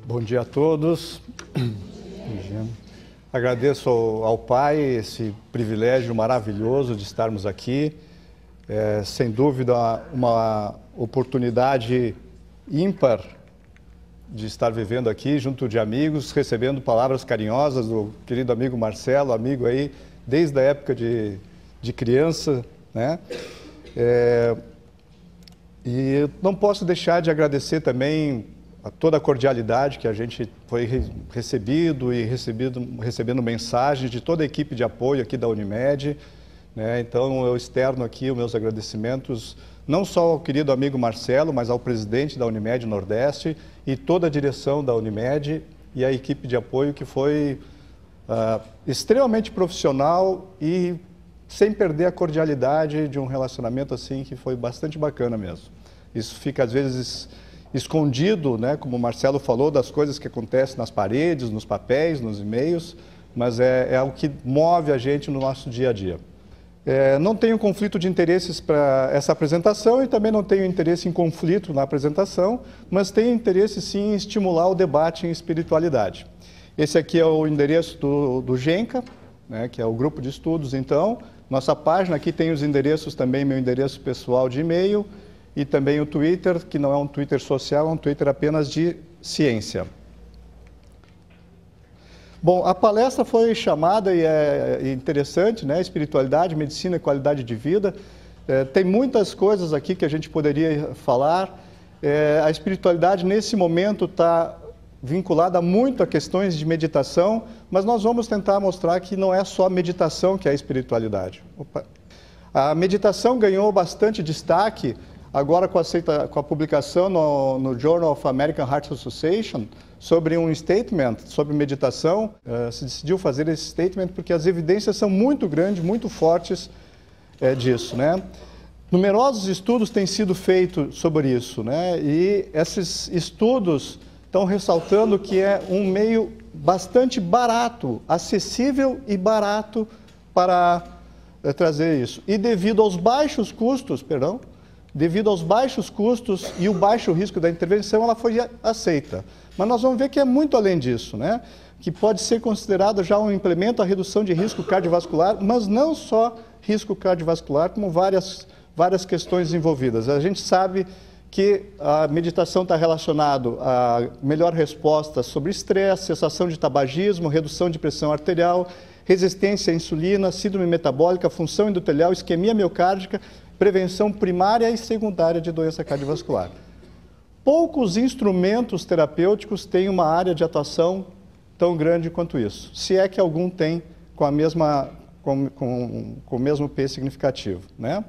Bom dia a todos. Agradeço ao Pai esse privilégio maravilhoso de estarmos aqui. Sem dúvida, uma oportunidade ímpar de estar vivendo aqui junto de amigos, recebendo palavras carinhosas do querido amigo Marcelo, amigo aí desde a época de criança, né? E não posso deixar de agradecer também a toda a cordialidade que a gente foi recebendo mensagens de toda a equipe de apoio aqui da Unimed, né? Então eu externo aqui os meus agradecimentos não só ao querido amigo Marcelo, mas ao presidente da Unimed Nordeste e toda a direção da Unimed e a equipe de apoio que foi extremamente profissional e sem perder a cordialidade de um relacionamento assim que foi bastante bacana mesmo. Isso fica às vezes escondido, né, como o Marcelo falou, das coisas que acontecem nas paredes, nos papéis, nos e-mails, mas é o que move a gente no nosso dia a dia. Não tenho conflito de interesses para essa apresentação e também não tenho interesse em conflito na apresentação, mas tenho interesse sim em estimular o debate em espiritualidade. Esse aqui é o endereço do GENCA, né, que é o grupo de estudos, então. Nossa página aqui tem os endereços também, meu endereço pessoal de e-mail, e também o Twitter, que não é um Twitter social, é um Twitter apenas de ciência. Bom, a palestra foi chamada, e é interessante, né? Espiritualidade, medicina e qualidade de vida. Tem muitas coisas aqui que a gente poderia falar. A espiritualidade, nesse momento, está vinculada muito a questões de meditação, mas nós vamos tentar mostrar que não é só a meditação que é a espiritualidade. A meditação ganhou bastante destaque agora com a publicação no Journal of American Heart Association sobre um statement sobre meditação. Se decidiu fazer esse statement porque as evidências são muito grandes, muito fortes disso, né? Numerosos estudos têm sido feitos sobre isso, né? E esses estudos estão ressaltando que é um meio bastante barato, acessível e barato para trazer isso. E devido aos baixos custos, e o baixo risco da intervenção, ela foi aceita. Mas nós vamos ver que é muito além disso, né? Que pode ser considerado já um implemento à redução de risco cardiovascular, mas não só risco cardiovascular, como várias questões envolvidas. A gente sabe que a meditação está relacionada à melhor resposta sobre estresse, cessação de tabagismo, redução de pressão arterial, resistência à insulina, síndrome metabólica, função endotelial, isquemia miocárdica, prevenção primária e secundária de doença cardiovascular. Poucos instrumentos terapêuticos têm uma área de atuação tão grande quanto isso, se é que algum tem com o mesmo P significativo, né?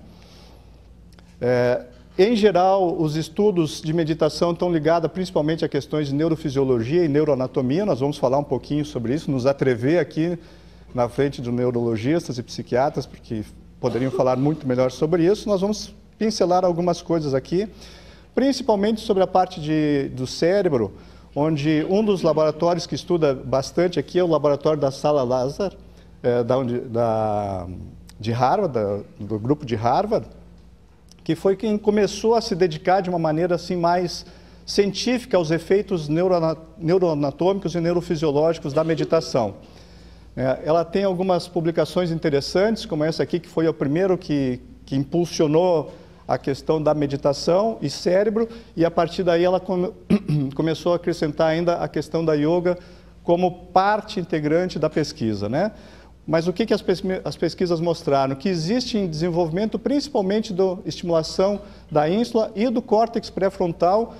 Em geral, os estudos de meditação estão ligados principalmente a questões de neurofisiologia e neuroanatomia. Nós vamos falar um pouquinho sobre isso, nos atrever aqui na frente de neurologistas e psiquiatras, porque poderiam falar muito melhor sobre isso. Nós vamos pincelar algumas coisas aqui, principalmente sobre a parte do cérebro, onde um dos laboratórios que estuda bastante aqui é o laboratório da Sala Lazar, de Harvard, do grupo de Harvard, que foi quem começou a se dedicar de uma maneira assim mais científica aos efeitos neuroanatômicos e neurofisiológicos da meditação. Ela tem algumas publicações interessantes, como essa aqui, que foi o primeiro que impulsionou a questão da meditação e cérebro, e a partir daí ela começou a acrescentar ainda a questão da yoga como parte integrante da pesquisa, né? Mas o que as pesquisas mostraram? Que existe em desenvolvimento principalmente da estimulação da ínsula e do córtex pré-frontal,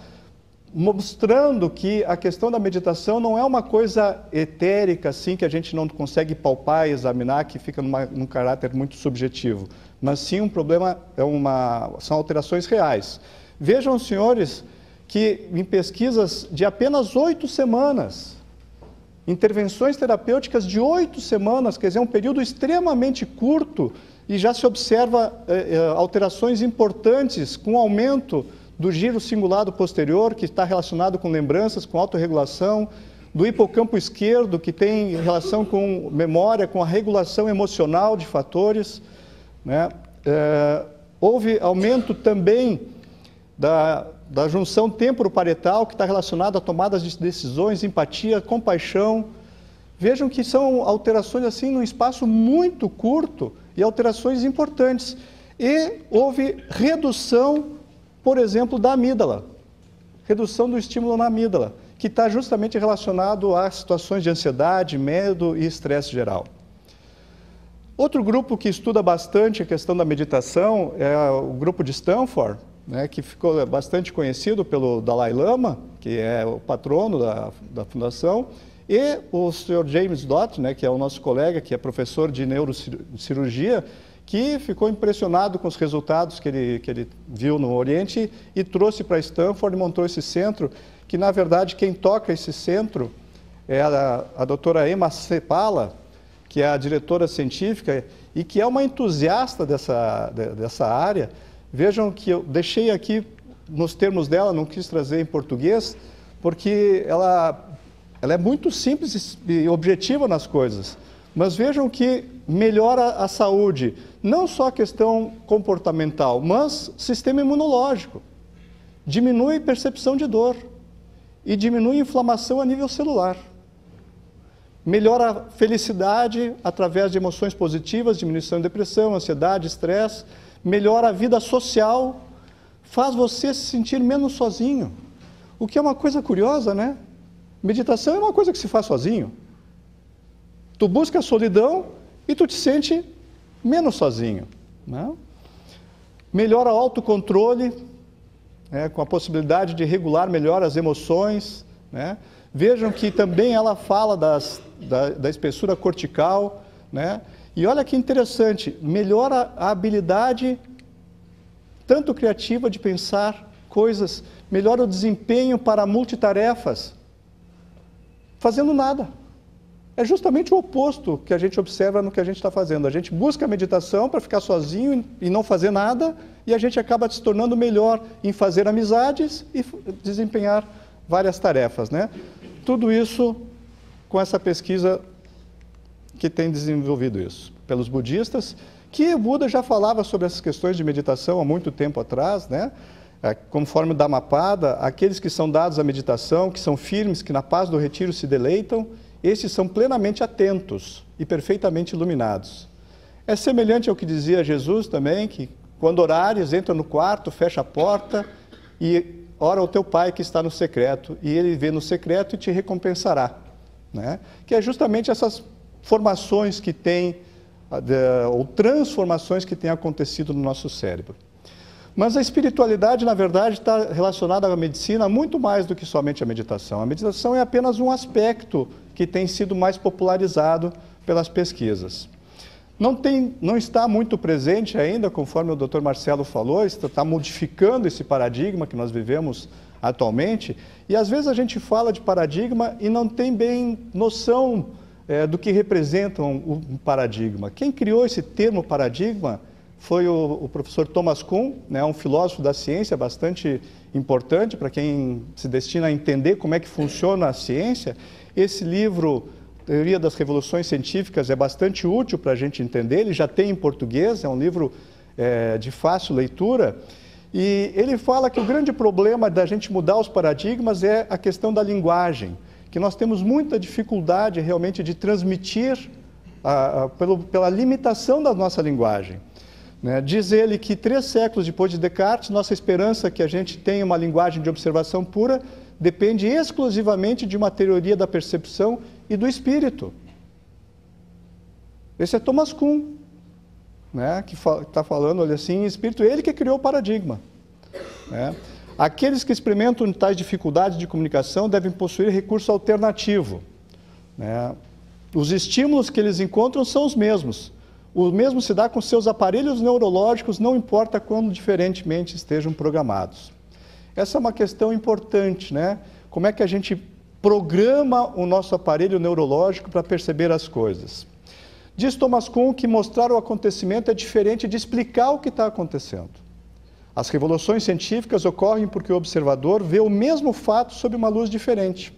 mostrando que a questão da meditação não é uma coisa etérica, assim, que a gente não consegue palpar e examinar, que fica num caráter muito subjetivo, mas sim um problema, são alterações reais. Vejam, senhores, que em pesquisas de apenas 8 semanas, intervenções terapêuticas de 8 semanas, quer dizer, um período extremamente curto, e já se observa alterações importantes com aumento do giro cingulado posterior, que está relacionado com lembranças, com autorregulação, do hipocampo esquerdo, que tem relação com memória, com a regulação emocional de fatores, né? Houve aumento também da junção temporoparietal, que está relacionada a tomadas de decisões, empatia, compaixão. Vejam que são alterações assim num espaço muito curto e alterações importantes. E houve redução, por exemplo, da amígdala, redução do estímulo na amígdala, que está justamente relacionado a situações de ansiedade, medo e estresse geral. Outro grupo que estuda bastante a questão da meditação é o grupo de Stanford, né, que ficou bastante conhecido pelo Dalai Lama, que é o patrono da fundação, e o Sr. James Dott, né, que é o nosso colega, que é professor de neurocirurgia, que ficou impressionado com os resultados que ele viu no Oriente e trouxe para Stanford e montou esse centro, que na verdade quem toca esse centro é a doutora Emma Seppala, que é a diretora científica e que é uma entusiasta dessa área. Vejam que eu deixei aqui nos termos dela, não quis trazer em português, porque ela é muito simples e objetiva nas coisas. Mas vejam que melhora a saúde, não só a questão comportamental, mas sistema imunológico. Diminui percepção de dor e diminui inflamação a nível celular. Melhora a felicidade através de emoções positivas, diminuição de depressão, ansiedade, estresse. Melhora a vida social, faz você se sentir menos sozinho. O que é uma coisa curiosa, né? Meditação é uma coisa que se faz sozinho. Tu busca a solidão e tu te sente menos sozinho, né? Melhora o autocontrole, com a possibilidade de regular melhor as emoções, né? Vejam que também ela fala da espessura cortical, né? E olha que interessante, melhora a habilidade tanto criativa de pensar coisas, melhora o desempenho para multitarefas, fazendo nada. É justamente o oposto que a gente observa no que a gente está fazendo. A gente busca a meditação para ficar sozinho e não fazer nada, e a gente acaba se tornando melhor em fazer amizades e desempenhar várias tarefas, né? Tudo isso com essa pesquisa que tem desenvolvido isso, pelos budistas, que o Buda já falava sobre essas questões de meditação há muito tempo atrás, né? Conforme o Dhammapada, aqueles que são dados à meditação, que são firmes, que na paz do retiro se deleitam, esses são plenamente atentos e perfeitamente iluminados. É semelhante ao que dizia Jesus também, que quando orares, entra no quarto, fecha a porta e ora ao teu Pai que está no secreto, e Ele vê no secreto e te recompensará, né? Que é justamente essas formações que tem, ou transformações que têm acontecido no nosso cérebro. Mas a espiritualidade, na verdade, está relacionada à medicina muito mais do que somente a meditação. A meditação é apenas um aspecto que tem sido mais popularizado pelas pesquisas. Não está muito presente ainda, conforme o Dr. Marcelo falou, está modificando esse paradigma que nós vivemos atualmente, e às vezes a gente fala de paradigma e não tem bem noção do que representa um paradigma. Quem criou esse termo paradigma foi o professor Thomas Kuhn, né, um filósofo da ciência bastante importante para quem se destina a entender como é que funciona a ciência. Esse livro, Teoria das Revoluções Científicas, é bastante útil para a gente entender, ele já tem em português, é um livro de fácil leitura, e ele fala que o grande problema da gente mudar os paradigmas é a questão da linguagem, que nós temos muita dificuldade realmente de transmitir pela limitação da nossa linguagem. Né? Diz ele que 3 séculos depois de Descartes, nossa esperança que a gente tenha uma linguagem de observação pura depende exclusivamente de uma teoria da percepção e do espírito. Esse é Thomas Kuhn, né? Que está falando, olha assim, espírito, ele que criou o paradigma. Né? Aqueles que experimentam tais dificuldades de comunicação devem possuir recurso alternativo. Né? Os estímulos que eles encontram são os mesmos. O mesmo se dá com seus aparelhos neurológicos, não importa quão diferentemente estejam programados. Essa é uma questão importante, né? Como é que a gente programa o nosso aparelho neurológico para perceber as coisas? Diz Thomas Kuhn que mostrar o acontecimento é diferente de explicar o que está acontecendo. As revoluções científicas ocorrem porque o observador vê o mesmo fato sob uma luz diferente.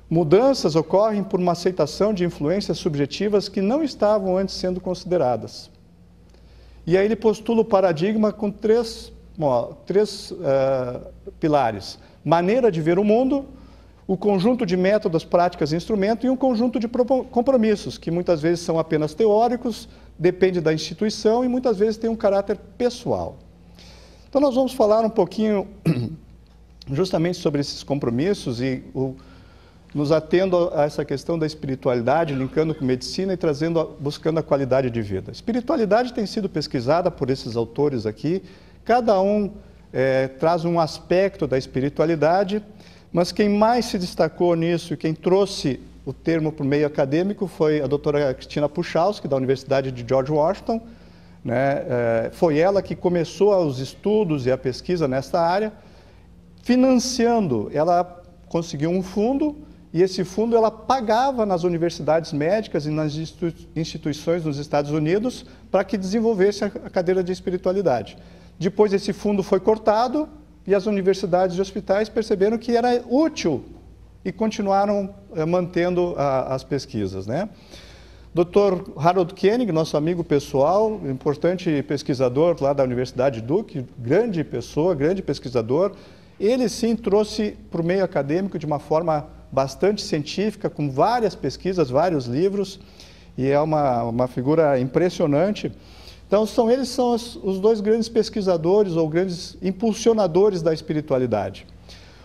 Mudanças ocorrem por uma aceitação de influências subjetivas que não estavam antes sendo consideradas. E aí ele postula o paradigma com 3 três pilares: maneira de ver o mundo, o conjunto de métodos, práticas e instrumentos e um conjunto de compromissos, que muitas vezes são apenas teóricos, depende da instituição e muitas vezes tem um caráter pessoal. Então nós vamos falar um pouquinho justamente sobre esses compromissos e nos atendo a essa questão da espiritualidade, linkando com medicina e buscando a qualidade de vida. Espiritualidade tem sido pesquisada por esses autores aqui, cada um traz um aspecto da espiritualidade, mas quem mais se destacou nisso e quem trouxe o termo para o meio acadêmico foi a doutora Cristina Puchalski, da Universidade de George Washington, né? Foi ela que começou os estudos e a pesquisa nesta área, financiando, ela conseguiu um fundo, e esse fundo ela pagava nas universidades médicas e nas instituições nos Estados Unidos para que desenvolvesse a cadeira de espiritualidade. Depois esse fundo foi cortado e as universidades e hospitais perceberam que era útil e continuaram mantendo as pesquisas, né? Dr. Harold Koenig, nosso amigo pessoal, importante pesquisador lá da Universidade Duke, grande pessoa, grande pesquisador, ele sim trouxe para o meio acadêmico de uma forma bastante científica, com várias pesquisas, vários livros, e é uma figura impressionante. Então, eles são os dois grandes pesquisadores ou grandes impulsionadores da espiritualidade.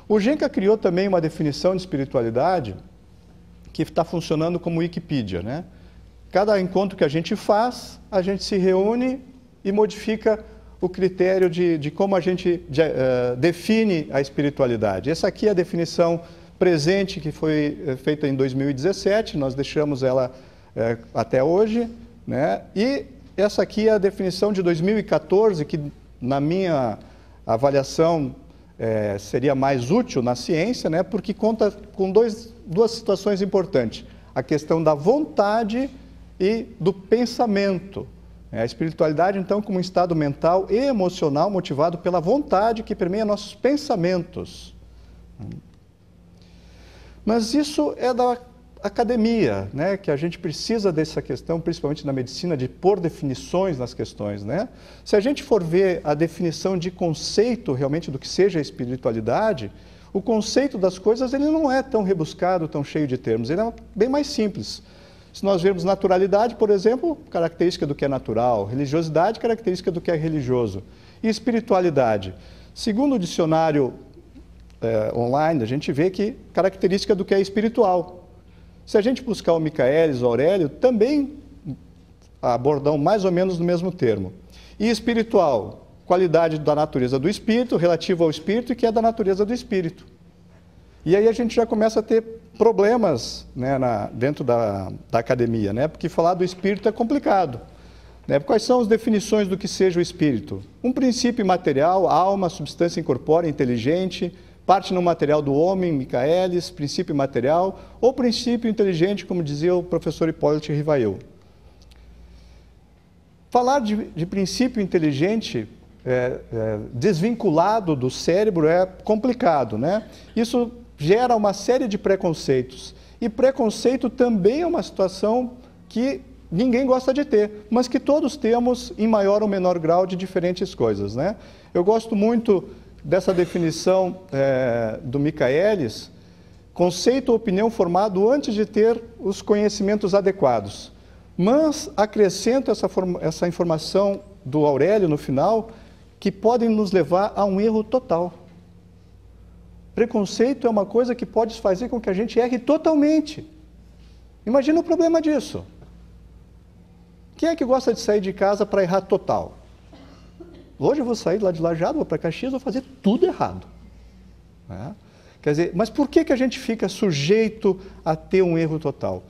O Genka criou também uma definição de espiritualidade que está funcionando como Wikipedia, né? Cada encontro que a gente faz, a gente se reúne e modifica o critério de como a gente define a espiritualidade. Essa aqui é a definição presente que foi feita em 2017, nós deixamos ela até hoje, né? E essa aqui é a definição de 2014, que na minha avaliação seria mais útil na ciência, né? Porque conta com duas situações importantes: a questão da vontade e do pensamento. A espiritualidade, então, como um estado mental e emocional motivado pela vontade que permeia nossos pensamentos. Mas isso é da academia, né? Que a gente precisa dessa questão, principalmente na medicina, de pôr definições nas questões, né? Se a gente for ver a definição de conceito realmente do que seja a espiritualidade, o conceito das coisas ele não é tão rebuscado, tão cheio de termos, ele é bem mais simples. Se nós vermos naturalidade, por exemplo, característica do que é natural, religiosidade, característica do que é religioso, e espiritualidade. Segundo o dicionário online, a gente vê que característica do que é espiritual. Se a gente buscar o Michaelis, o Aurélio, também abordam mais ou menos no mesmo termo. E espiritual, qualidade da natureza do espírito, relativo ao espírito e que é da natureza do espírito. E aí a gente já começa a ter problemas, né, dentro da academia, né? Porque falar do espírito é complicado, né? Quais são as definições do que seja o espírito? Um princípio imaterial, alma, substância incorpórea, inteligente, parte não material do homem, Michaelis, princípio imaterial, ou princípio inteligente, como dizia o professor Hipólito Rivail. Falar de princípio inteligente desvinculado do cérebro é complicado, né? Isso gera uma série de preconceitos. E preconceito também é uma situação que ninguém gosta de ter, mas que todos temos em maior ou menor grau de diferentes coisas, né? Eu gosto muito dessa definição do Michaelis: conceito ou opinião formado antes de ter os conhecimentos adequados. Mas acrescento essa informação do Aurélio no final, que podem nos levar a um erro total. Preconceito é uma coisa que pode fazer com que a gente erre totalmente. Imagina o problema disso. Quem é que gosta de sair de casa para errar total? Hoje eu vou sair lá de Lajeado, vou para Caxias, vou fazer tudo errado. Né? Quer dizer, mas por que a gente fica sujeito a ter um erro total?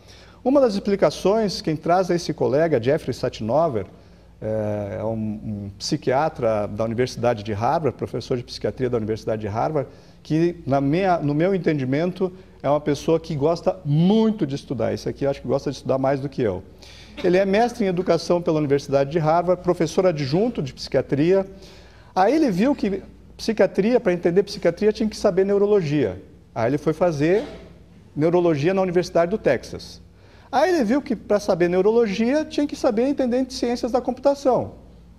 Uma das explicações, quem traz é esse colega, Jeffrey Satinover, é um psiquiatra da Universidade de Harvard, professor de psiquiatria da Universidade de Harvard, que, no meu entendimento, é uma pessoa que gosta muito de estudar. Esse aqui eu acho que gosta de estudar mais do que eu. Ele é mestre em educação pela Universidade de Harvard, professor adjunto de psiquiatria. Aí ele viu que psiquiatria, para entender psiquiatria, tinha que saber neurologia. Aí ele foi fazer neurologia na Universidade do Texas. Aí ele viu que para saber neurologia tinha que saber entender de ciências da computação.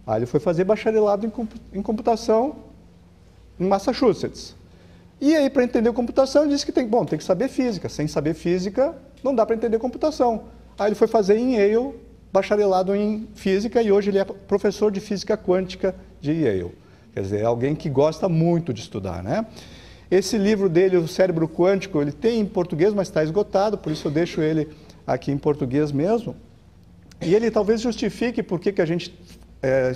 Aí ele foi fazer bacharelado em computação em Massachusetts. E aí, para entender computação, ele disse que tem que saber física. Sem saber física, não dá para entender computação. Aí ele foi fazer em Yale, bacharelado em física, e hoje ele é professor de física quântica de Yale. Quer dizer, é alguém que gosta muito de estudar, né? Esse livro dele, O Cérebro Quântico, ele tem em português, mas está esgotado, por isso eu deixo ele aqui em português mesmo. E ele talvez justifique por que a gente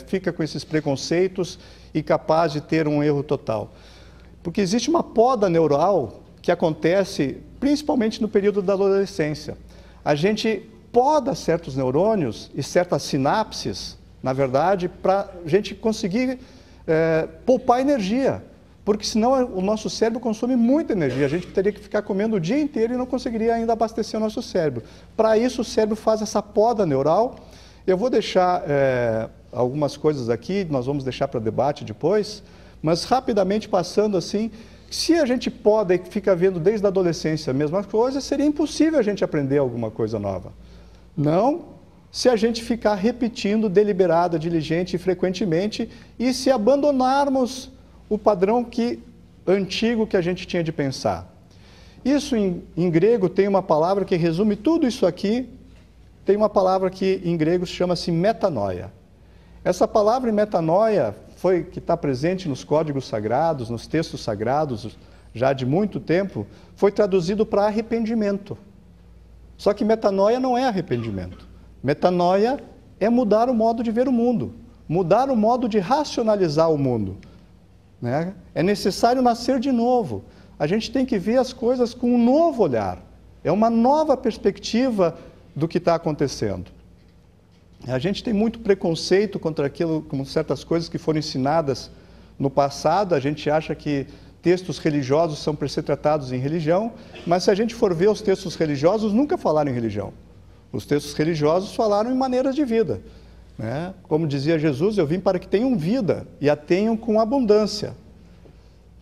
fica com esses preconceitos e capaz de ter um erro total. Porque existe uma poda neural que acontece principalmente no período da adolescência. A gente poda certos neurônios e certas sinapses, na verdade, para a gente conseguir poupar energia. Porque senão o nosso cérebro consome muita energia. A gente teria que ficar comendo o dia inteiro e não conseguiria ainda abastecer o nosso cérebro. Para isso, o cérebro faz essa poda neural. Eu vou deixar algumas coisas aqui, nós vamos deixar para debate depois, mas rapidamente passando assim, se a gente poda e fica vendo desde a adolescência a mesma coisa, seria impossível a gente aprender alguma coisa nova. Não, se a gente ficar repetindo deliberada, diligente e frequentemente e se abandonarmos o padrão antigo que a gente tinha de pensar. Isso em grego tem uma palavra que resume tudo isso aqui, tem uma palavra que em grego chama-se metanoia. Essa palavra metanoia que está presente nos códigos sagrados, nos textos sagrados, já de muito tempo, foi traduzido para arrependimento. Só que metanoia não é arrependimento. Metanoia é mudar o modo de ver o mundo, mudar o modo de racionalizar o mundo. Né? É necessário nascer de novo. A gente tem que ver as coisas com um novo olhar. É uma nova perspectiva do que está acontecendo. A gente tem muito preconceito contra aquilo, com certas coisas que foram ensinadas no passado. A gente acha que textos religiosos são para ser tratados em religião, mas se a gente for ver os textos religiosos, nunca falaram em religião. Os textos religiosos falaram em maneiras de vida. Né? Como dizia Jesus, eu vim para que tenham vida e a tenham com abundância.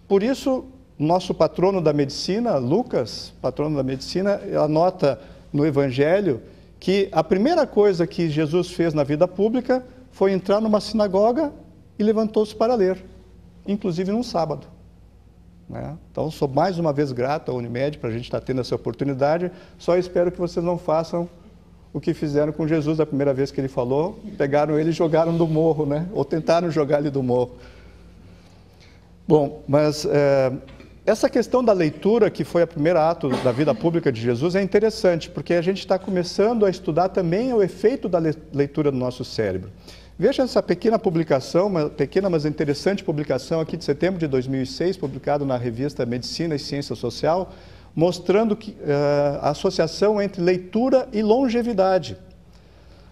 Por isso, nosso patrono da medicina, Lucas, patrono da medicina, anota no Evangelho que a primeira coisa que Jesus fez na vida pública foi entrar numa sinagoga e levantou-se para ler, inclusive num sábado. Né? Então, sou mais uma vez grato à Unimed para a gente estar tendo essa oportunidade, só espero que vocês não façam o que fizeram com Jesus da primeira vez que ele falou, pegaram ele e jogaram do morro, né? Ou tentaram jogar ele do morro. Bom, mas essa questão da leitura, que foi o primeiro ato da vida pública de Jesus, é interessante, porque a gente está começando a estudar também o efeito da leitura no nosso cérebro. Veja essa pequena publicação, uma pequena, mas interessante publicação aqui de setembro de 2006, publicado na revista Medicina e Ciência Social, mostrando a associação entre leitura e longevidade.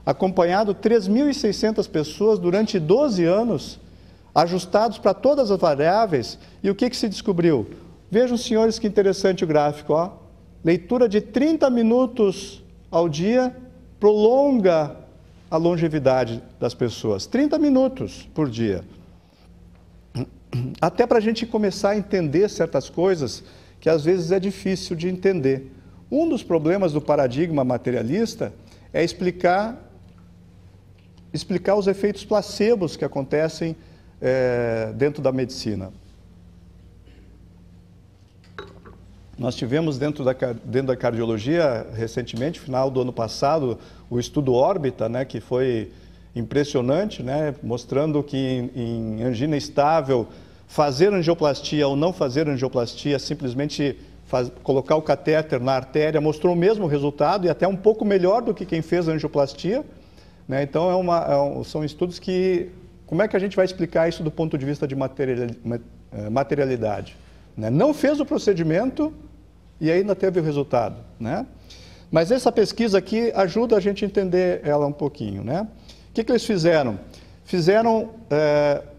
Acompanhado 3.600 pessoas durante 12 anos, ajustados para todas as variáveis, e o que se descobriu? Vejam, senhores, que interessante o gráfico. Ó. Leitura de 30 minutos ao dia prolonga a longevidade das pessoas. 30 minutos por dia. Até para a gente começar a entender certas coisas que às vezes é difícil de entender. Um dos problemas do paradigma materialista é explicar os efeitos placebos que acontecem dentro da medicina. Nós tivemos dentro da cardiologia, recentemente, final do ano passado, o estudo Órbita, né, que foi impressionante, né, mostrando que em angina estável, fazer angioplastia ou não fazer angioplastia, simplesmente colocar o catéter na artéria, mostrou o mesmo resultado e até um pouco melhor do que quem fez a angioplastia. Né? Então, são estudos que... Como é que a gente vai explicar isso do ponto de vista de materialidade? Né? Não fez o procedimento e ainda teve o resultado. Né? Mas essa pesquisa aqui ajuda a gente a entender ela um pouquinho. Né? O que eles fizeram? Fizeram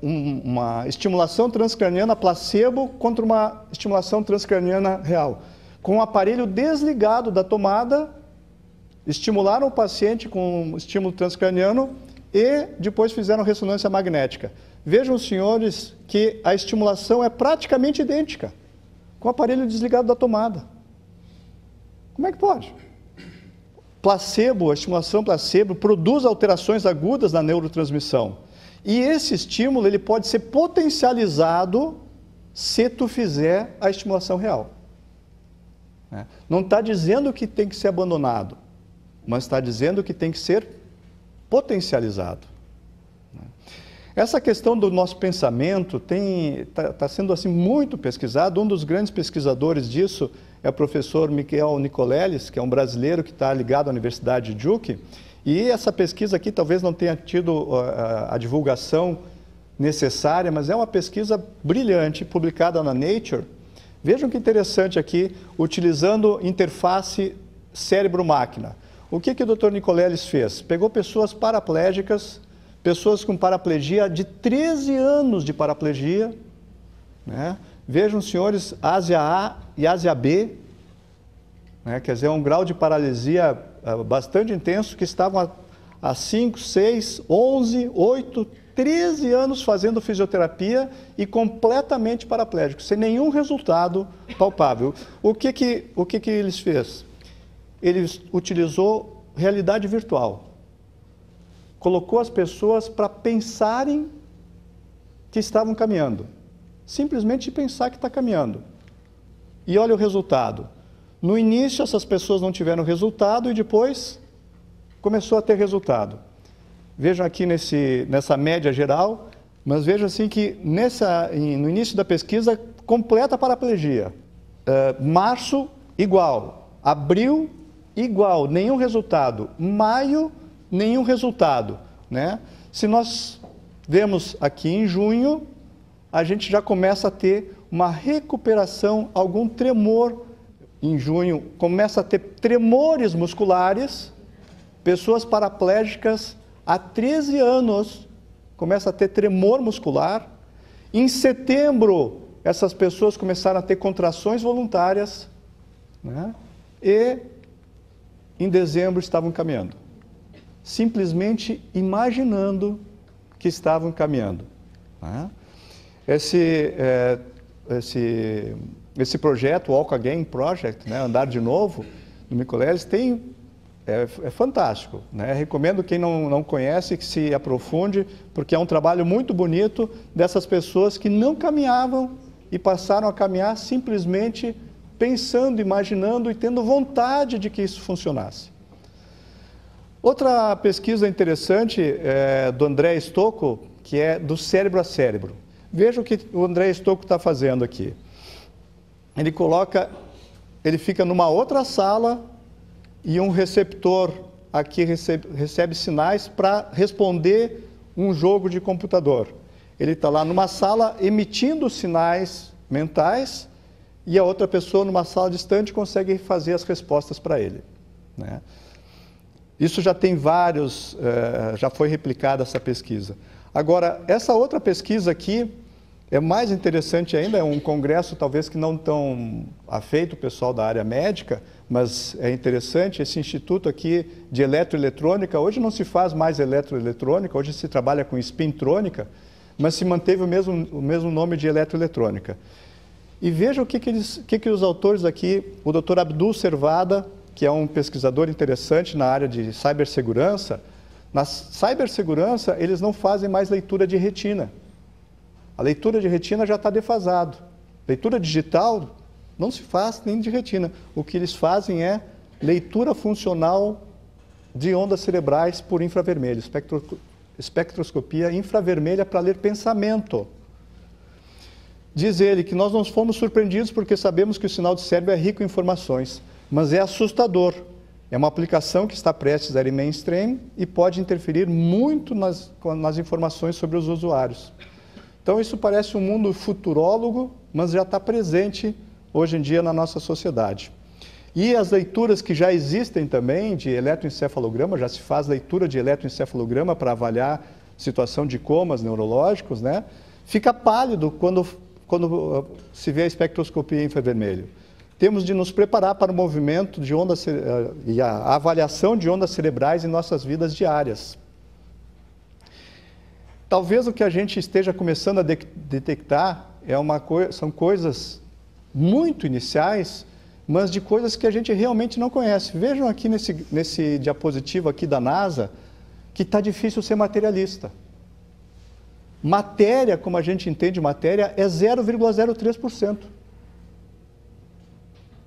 uma estimulação transcraniana placebo contra uma estimulação transcraniana real. Com o aparelho desligado da tomada, estimularam o paciente com estímulo transcraniano e depois fizeram ressonância magnética. Vejam, senhores, que a estimulação é praticamente idêntica, com o aparelho desligado da tomada. Como é que pode? placebo, a estimulação placebo, produz alterações agudas na neurotransmissão. E esse estímulo ele pode ser potencializado se tu fizer a estimulação real. Não está dizendo que tem que ser abandonado, mas está dizendo que tem que ser potencializado. Essa questão do nosso pensamento está sendo assim, muito pesquisado. Um dos grandes pesquisadores disso é o professor Michael Nicolelis, que é um brasileiro que está ligado à Universidade de Duke. E essa pesquisa aqui talvez não tenha tido a divulgação necessária, mas é uma pesquisa brilhante, publicada na Nature. Vejam que interessante aqui, utilizando interface cérebro-máquina. O que o Dr. Nicolelis fez? Pegou pessoas paraplégicas, pessoas com paraplegia de 13 anos de paraplegia, né? Vejam, senhores, Ásia A e Ásia B, né? Quer dizer, um grau de paralisia bastante intenso, que estavam há 5, 6, 11, 8, 13 anos fazendo fisioterapia e completamente paraplégicos, sem nenhum resultado palpável. O que eles fez? Eles utilizou realidade virtual. Colocou as pessoas para pensarem que estavam caminhando. Simplesmente pensar que está caminhando. E olha o resultado. No início, essas pessoas não tiveram resultado e depois começou a ter resultado. Vejam aqui nessa média geral, mas vejam assim que no início da pesquisa, completa paraplegia. Março, igual. Abril, igual. Nenhum resultado. Maio, nenhum resultado, né? Se nós vemos aqui em junho, a gente já começa a ter uma recuperação, algum tremor. Em junho, começa a ter tremores musculares, pessoas paraplégicas há 13 anos, começa a ter tremor muscular. Em setembro, essas pessoas começaram a ter contrações voluntárias, né? E em dezembro estavam caminhando. Simplesmente imaginando que estavam caminhando. Né? Esse projeto, o Walk Again Project, né, Andar de Novo, do Nicolelis, é fantástico. Né? Recomendo quem não conhece que se aprofunde, porque é um trabalho muito bonito dessas pessoas que não caminhavam e passaram a caminhar simplesmente pensando, imaginando e tendo vontade de que isso funcionasse. Outra pesquisa interessante é do André Stocco, que é do cérebro a cérebro. Veja o que o André Stocco está fazendo aqui. Ele fica numa outra sala e um receptor aqui recebe sinais para responder um jogo de computador. Ele está lá numa sala emitindo sinais mentais e a outra pessoa numa sala distante consegue fazer as respostas para ele. Né? Isso já tem já foi replicada essa pesquisa. Agora, essa outra pesquisa aqui é mais interessante ainda, é um congresso talvez que não tão afeito o pessoal da área médica, mas é interessante, esse instituto aqui de eletroeletrônica, hoje não se faz mais eletroeletrônica, hoje se trabalha com spintrônica, mas se manteve o mesmo nome de eletroeletrônica. E veja o que os autores aqui, o Dr. Abdul Servada, que é um pesquisador interessante na área de cibersegurança, na cibersegurança eles não fazem mais leitura de retina. A leitura de retina já está defasado. Leitura digital não se faz nem de retina. O que eles fazem é leitura funcional de ondas cerebrais por infravermelho, espectroscopia infravermelha para ler pensamento. Diz ele que nós não fomos surpreendidos porque sabemos que o sinal de cérebro é rico em informações, mas é assustador. É uma aplicação que está prestes a ir mainstream e pode interferir muito nas informações sobre os usuários. Então, isso parece um mundo futurólogo, mas já está presente hoje em dia na nossa sociedade. E as leituras que já existem também de eletroencefalograma, já se faz leitura de eletroencefalograma para avaliar situação de comas neurológicos, né? Fica pálido quando se vê a espectroscopia infravermelho. Temos de nos preparar para o movimento de ondas e a avaliação de ondas cerebrais em nossas vidas diárias. Talvez o que a gente esteja começando a detectar são coisas muito iniciais mas de coisas que a gente realmente não conhece. Vejam aqui nesse diapositivo aqui da NASA, que está difícil ser materialista. Matéria, como a gente entende matéria, é 0,03%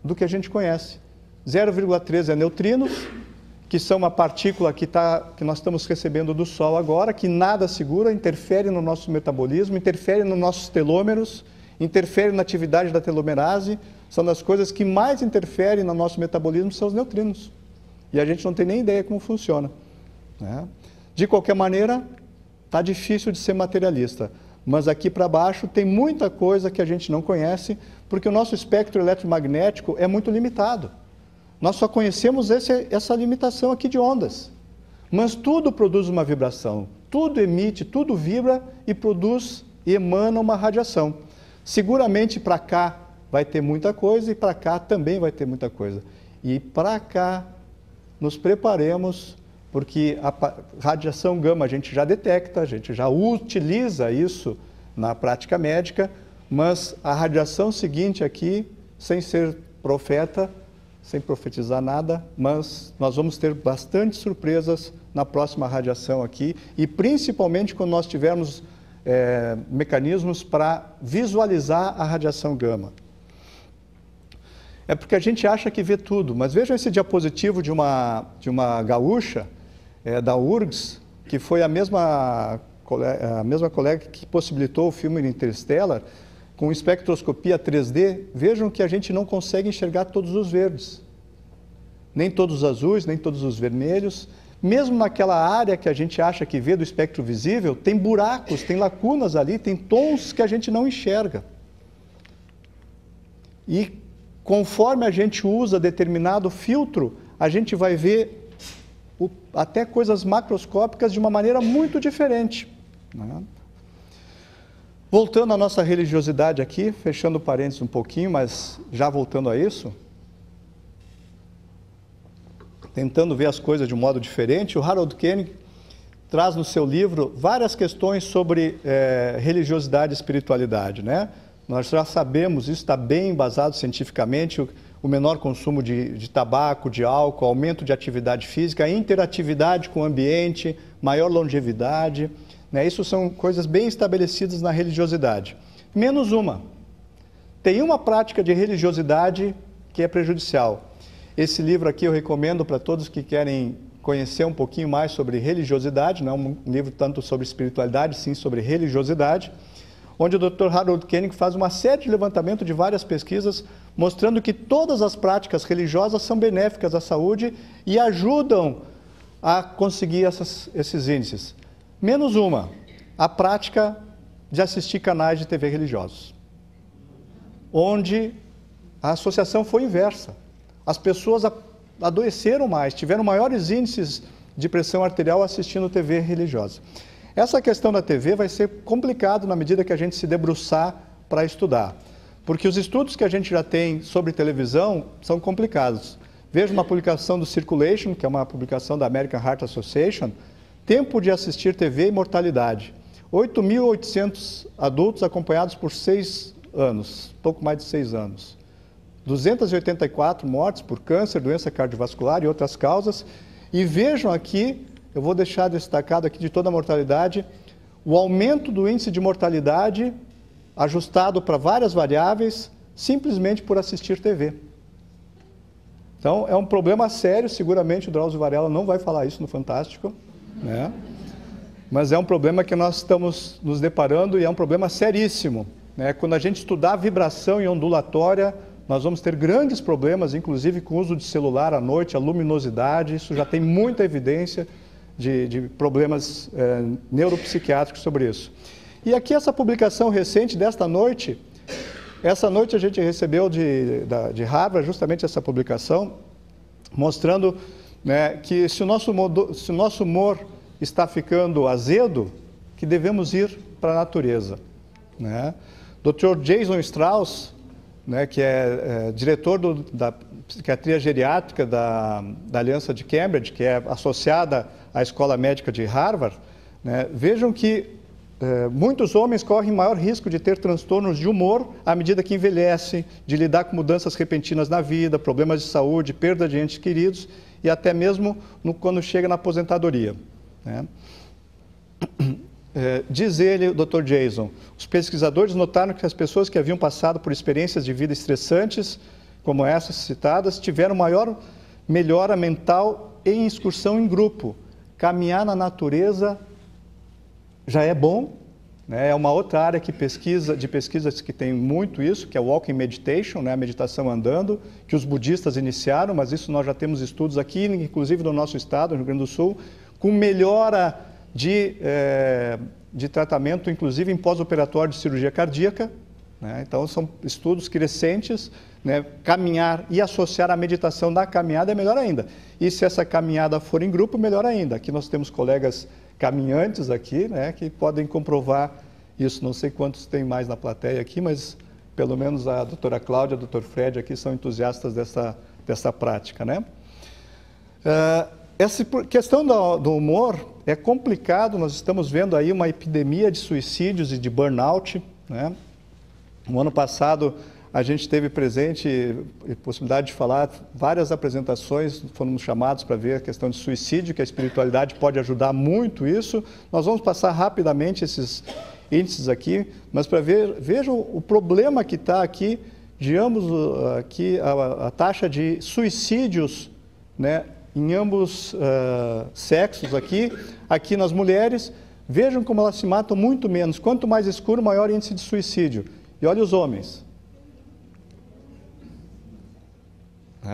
do que a gente conhece. 0,3 é neutrinos, que são uma partícula que nós estamos recebendo do Sol agora, que nada segura, interfere no nosso metabolismo, interfere nos nossos telômeros, interfere na atividade da telomerase. São das coisas que mais interferem no nosso metabolismo, são os neutrinos. E a gente não tem nem ideia como funciona, né? De qualquer maneira, está difícil de ser materialista. Mas aqui para baixo tem muita coisa que a gente não conhece, porque o nosso espectro eletromagnético é muito limitado. Nós só conhecemos essa limitação aqui de ondas. Mas tudo produz uma vibração, tudo emite, tudo vibra e produz e emana uma radiação. Seguramente para cá vai ter muita coisa e para cá também vai ter muita coisa. E para cá nos preparemos, porque a radiação gama a gente já detecta, a gente já utiliza isso na prática médica, mas a radiação seguinte aqui, sem ser profeta, sem profetizar nada, mas nós vamos ter bastante surpresas na próxima radiação aqui, e principalmente quando nós tivermos mecanismos para visualizar a radiação gama. É porque a gente acha que vê tudo, mas vejam esse diapositivo de uma gaúcha, da URGS, que foi a mesma colega que possibilitou o filme Interstellar, com espectroscopia 3D. Vejam que a gente não consegue enxergar todos os verdes, nem todos os azuis, nem todos os vermelhos. Mesmo naquela área que a gente acha que vê do espectro visível, tem buracos, tem lacunas ali, tem tons que a gente não enxerga. E conforme a gente usa determinado filtro, a gente vai ver até coisas macroscópicas de uma maneira muito diferente, né? Voltando à nossa religiosidade aqui, fechando parênteses um pouquinho, mas já voltando a isso, tentando ver as coisas de um modo diferente, o Harold Koenig traz no seu livro várias questões sobre religiosidade e espiritualidade, né? Nós já sabemos, isso está bem embasado cientificamente, o menor consumo de tabaco, de álcool, aumento de atividade física, interatividade com o ambiente, maior longevidade, né? Isso são coisas bem estabelecidas na religiosidade. Menos uma. Tem uma prática de religiosidade que é prejudicial. Esse livro aqui eu recomendo para todos que querem conhecer um pouquinho mais sobre religiosidade, não é um livro tanto sobre espiritualidade, sim sobre religiosidade, onde o Dr. Harold Koenig faz uma série de levantamento de várias pesquisas, mostrando que todas as práticas religiosas são benéficas à saúde e ajudam a conseguir esses índices. Menos uma, a prática de assistir canais de TV religiosos, onde a associação foi inversa. As pessoas adoeceram mais, tiveram maiores índices de pressão arterial assistindo TV religiosa. Essa questão da TV vai ser complicado na medida que a gente se debruçar para estudar, porque os estudos que a gente já tem sobre televisão são complicados. Veja uma publicação do Circulation, que é uma publicação da American Heart Association, tempo de assistir TV e mortalidade. 8.800 adultos acompanhados por 6 anos, pouco mais de 6 anos. 284 mortes por câncer, doença cardiovascular e outras causas. E vejam aqui, eu vou deixar destacado aqui de toda a mortalidade, o aumento do índice de mortalidade ajustado para várias variáveis, simplesmente por assistir TV. Então, é um problema sério, seguramente o Drauzio Varela não vai falar isso no Fantástico, né? Mas é um problema que nós estamos nos deparando e é um problema seríssimo, né? Quando a gente estudar vibração e ondulatória, nós vamos ter grandes problemas, inclusive com o uso de celular à noite, a luminosidade, isso já tem muita evidência de problemas neuropsiquiátricos sobre isso. E aqui essa publicação recente desta noite, essa noite a gente recebeu de Harvard justamente essa publicação, mostrando, né, que se o nosso humor está ficando azedo, que devemos ir para a natureza, né? Dr. Jason Strauss, né, que é diretor da psiquiatria geriátrica da Aliança de Cambridge, que é associada à Escola Médica de Harvard, né, vejam que muitos homens correm maior risco de ter transtornos de humor à medida que envelhecem, de lidar com mudanças repentinas na vida, problemas de saúde, perda de entes queridos e até mesmo quando chega na aposentadoria, né? Diz ele, o Dr. Jason, os pesquisadores notaram que as pessoas que haviam passado por experiências de vida estressantes, como essas citadas, tiveram maior melhora mental em excursão em grupo. Caminhar na natureza já é bom, né? É uma outra área de pesquisas que tem muito isso, que é o walking meditation, né? A meditação andando, que os budistas iniciaram, mas isso nós já temos estudos aqui, inclusive no nosso estado, no Rio Grande do Sul, com melhora de tratamento, inclusive em pós-operatório de cirurgia cardíaca, né? Então, são estudos crescentes, né? Caminhar e associar a meditação na caminhada é melhor ainda. E se essa caminhada for em grupo, melhor ainda. Aqui nós temos colegas caminhantes aqui, né? Que podem comprovar isso. Não sei quantos tem mais na plateia aqui, mas pelo menos a doutora Cláudia, o doutor Fred aqui são entusiastas dessa prática, né? Essa questão do humor é complicado, nós estamos vendo aí uma epidemia de suicídios e de burnout, né? No ano passado a gente teve presente e possibilidade de falar várias apresentações, fomos chamados para ver a questão de suicídio, que a espiritualidade pode ajudar muito isso. Nós vamos passar rapidamente esses índices aqui, mas para vejam o problema que está aqui de ambos, aqui a taxa de suicídios, né? Em ambos sexos aqui nas mulheres, vejam como elas se matam muito menos. Quanto mais escuro, maior índice de suicídio. E olha os homens.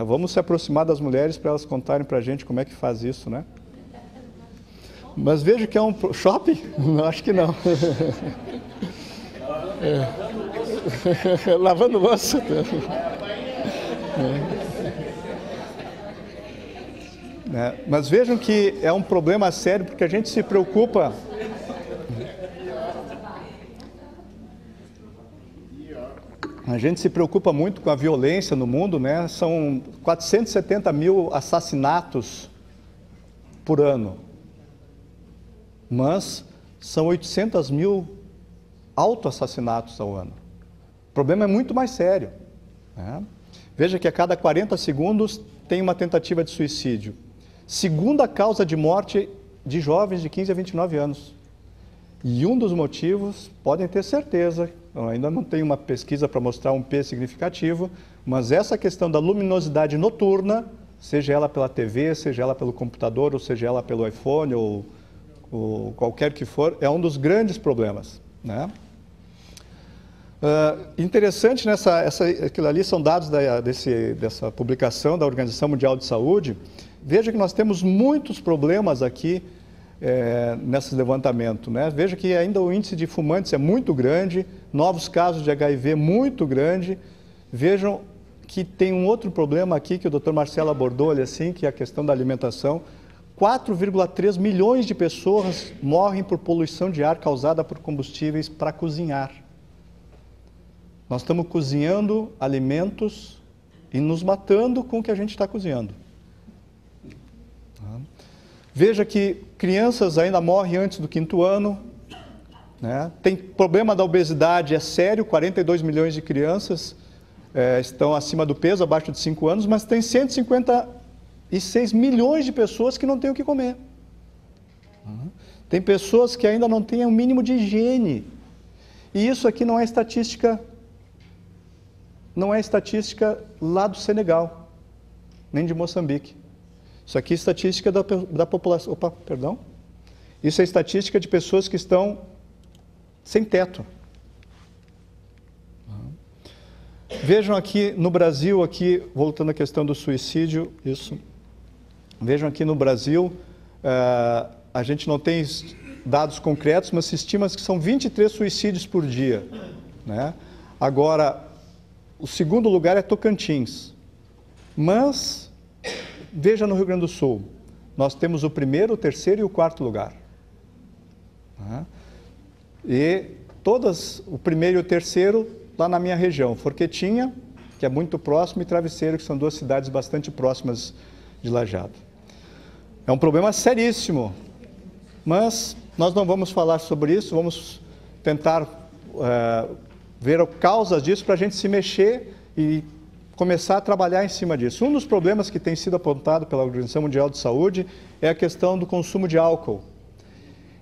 Vamos se aproximar das mulheres para elas contarem para a gente como é que faz isso, né? Mas veja que é um shopping? Não, acho que não. Lavando louça. Mas vejam que é um problema sério, porque a gente se preocupa... A gente se preocupa muito com a violência no mundo, né? São 470 mil assassinatos por ano. Mas são 800 mil autoassassinatos ao ano. O problema é muito mais sério, né? Veja que a cada 40 segundos tem uma tentativa de suicídio. Segunda causa de morte de jovens de 15 a 29 anos. E um dos motivos, podem ter certeza, eu ainda não tenho uma pesquisa para mostrar um P significativo, mas essa questão da luminosidade noturna, seja ela pela TV, seja ela pelo computador, ou seja ela pelo iPhone, ou qualquer que for, é um dos grandes problemas, né? Interessante, aquilo ali são dados dessa publicação da Organização Mundial de Saúde. Veja que nós temos muitos problemas aqui nesse levantamento, né? Veja que ainda o índice de fumantes é muito grande, novos casos de HIV muito grande. Vejam que tem um outro problema aqui que o Dr. Marcelo abordou, assim, que é a questão da alimentação. 4,3 milhões de pessoas morrem por poluição de ar causada por combustíveis para cozinhar. Nós estamos cozinhando alimentos e nos matando com o que a gente está cozinhando. Veja que crianças ainda morrem antes do 5º ano, né? Tem problema da obesidade, é sério, 42 milhões de crianças estão acima do peso, abaixo de 5 anos, mas tem 156 milhões de pessoas que não têm o que comer. Tem pessoas que ainda não têm o mínimo de higiene. E isso aqui não é estatística lá do Senegal, nem de Moçambique. Isso aqui é estatística da população. Opa, perdão. Isso é estatística de pessoas que estão sem teto. Vejam aqui no Brasil, voltando à questão do suicídio, isso. Vejam aqui no Brasil, a gente não tem dados concretos, mas se estima que são 23 suicídios por dia, né? Agora, o segundo lugar é Tocantins. Mas, veja no Rio Grande do Sul, nós temos o 1º, o 3º e o 4º lugar. E o 1º e o 3º lá na minha região, Forquetinha, que é muito próximo, e Travesseiro, que são 2 cidades bastante próximas de Lajeado. É um problema seríssimo, mas Nós não vamos falar sobre isso, vamos tentar ver causas disso para a gente se mexer e começar a trabalhar em cima disso. Um dos problemas que tem sido apontado pela Organização Mundial de Saúde é a questão do consumo de álcool.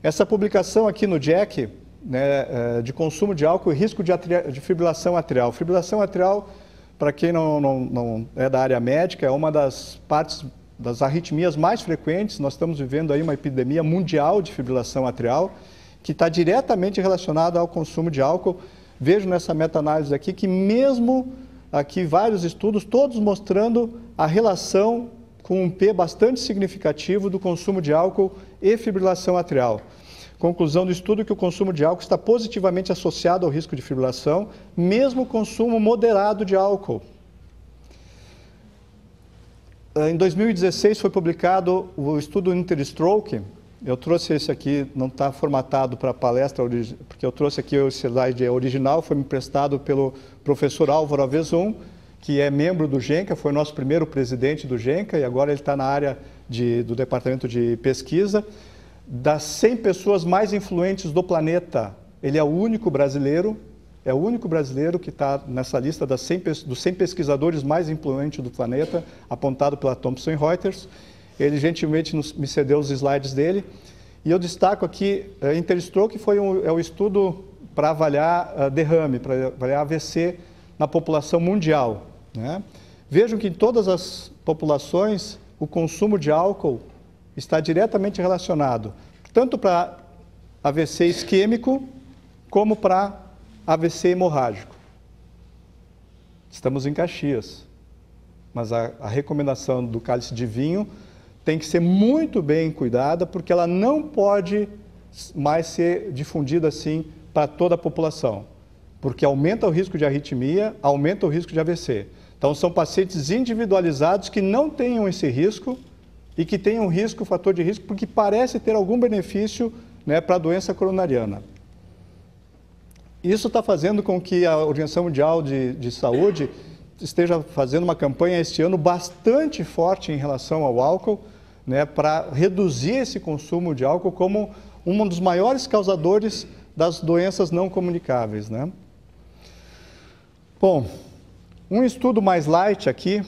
Essa publicação aqui no JACC, né, de consumo de álcool e risco de fibrilação atrial. Fibrilação atrial, para quem não é da área médica, é uma das partes das arritmias mais frequentes. Nós estamos vivendo aí uma epidemia mundial de fibrilação atrial, que está diretamente relacionada ao consumo de álcool. Vejo nessa meta-análise aqui que mesmo aqui vários estudos, todos mostrando a relação com um P bastante significativo do consumo de álcool e fibrilação atrial. Conclusão do estudo que o consumo de álcool está positivamente associado ao risco de fibrilação, mesmo o consumo moderado de álcool. Em 2016 foi publicado o estudo Interstroke. Eu trouxe esse aqui, não está formatado para a palestra, porque eu trouxe aqui o slide original, foi me emprestado pelo professor Álvaro Avezum, que é membro do GENCA, foi nosso primeiro presidente do GENCA, e agora ele está na área do departamento de pesquisa. Das 100 pessoas mais influentes do planeta, ele é o único brasileiro, que está nessa lista dos 100 pesquisadores mais influentes do planeta, apontado pela Thomson Reuters. Ele gentilmente me cedeu os slides dele. E eu destaco aqui, Interstroke é o estudo para avaliar derrame, para avaliar AVC na população mundial, né? Vejam que em todas as populações, o consumo de álcool está diretamente relacionado, tanto para AVC isquêmico, como para AVC hemorrágico. Estamos em Caxias, mas a recomendação do cálice de vinho tem que ser muito bem cuidada, porque ela não pode mais ser difundida assim para toda a população, porque aumenta o risco de arritmia, aumenta o risco de AVC. Então, são pacientes individualizados que não tenham esse risco e que tenham fator de risco, porque parece ter algum benefício, né, para a doença coronariana. Isso está fazendo com que a Organização Mundial de Saúde esteja fazendo uma campanha este ano bastante forte em relação ao álcool, né, para reduzir esse consumo de álcool como um dos maiores causadores das doenças não comunicáveis, né? Bom, um estudo mais light aqui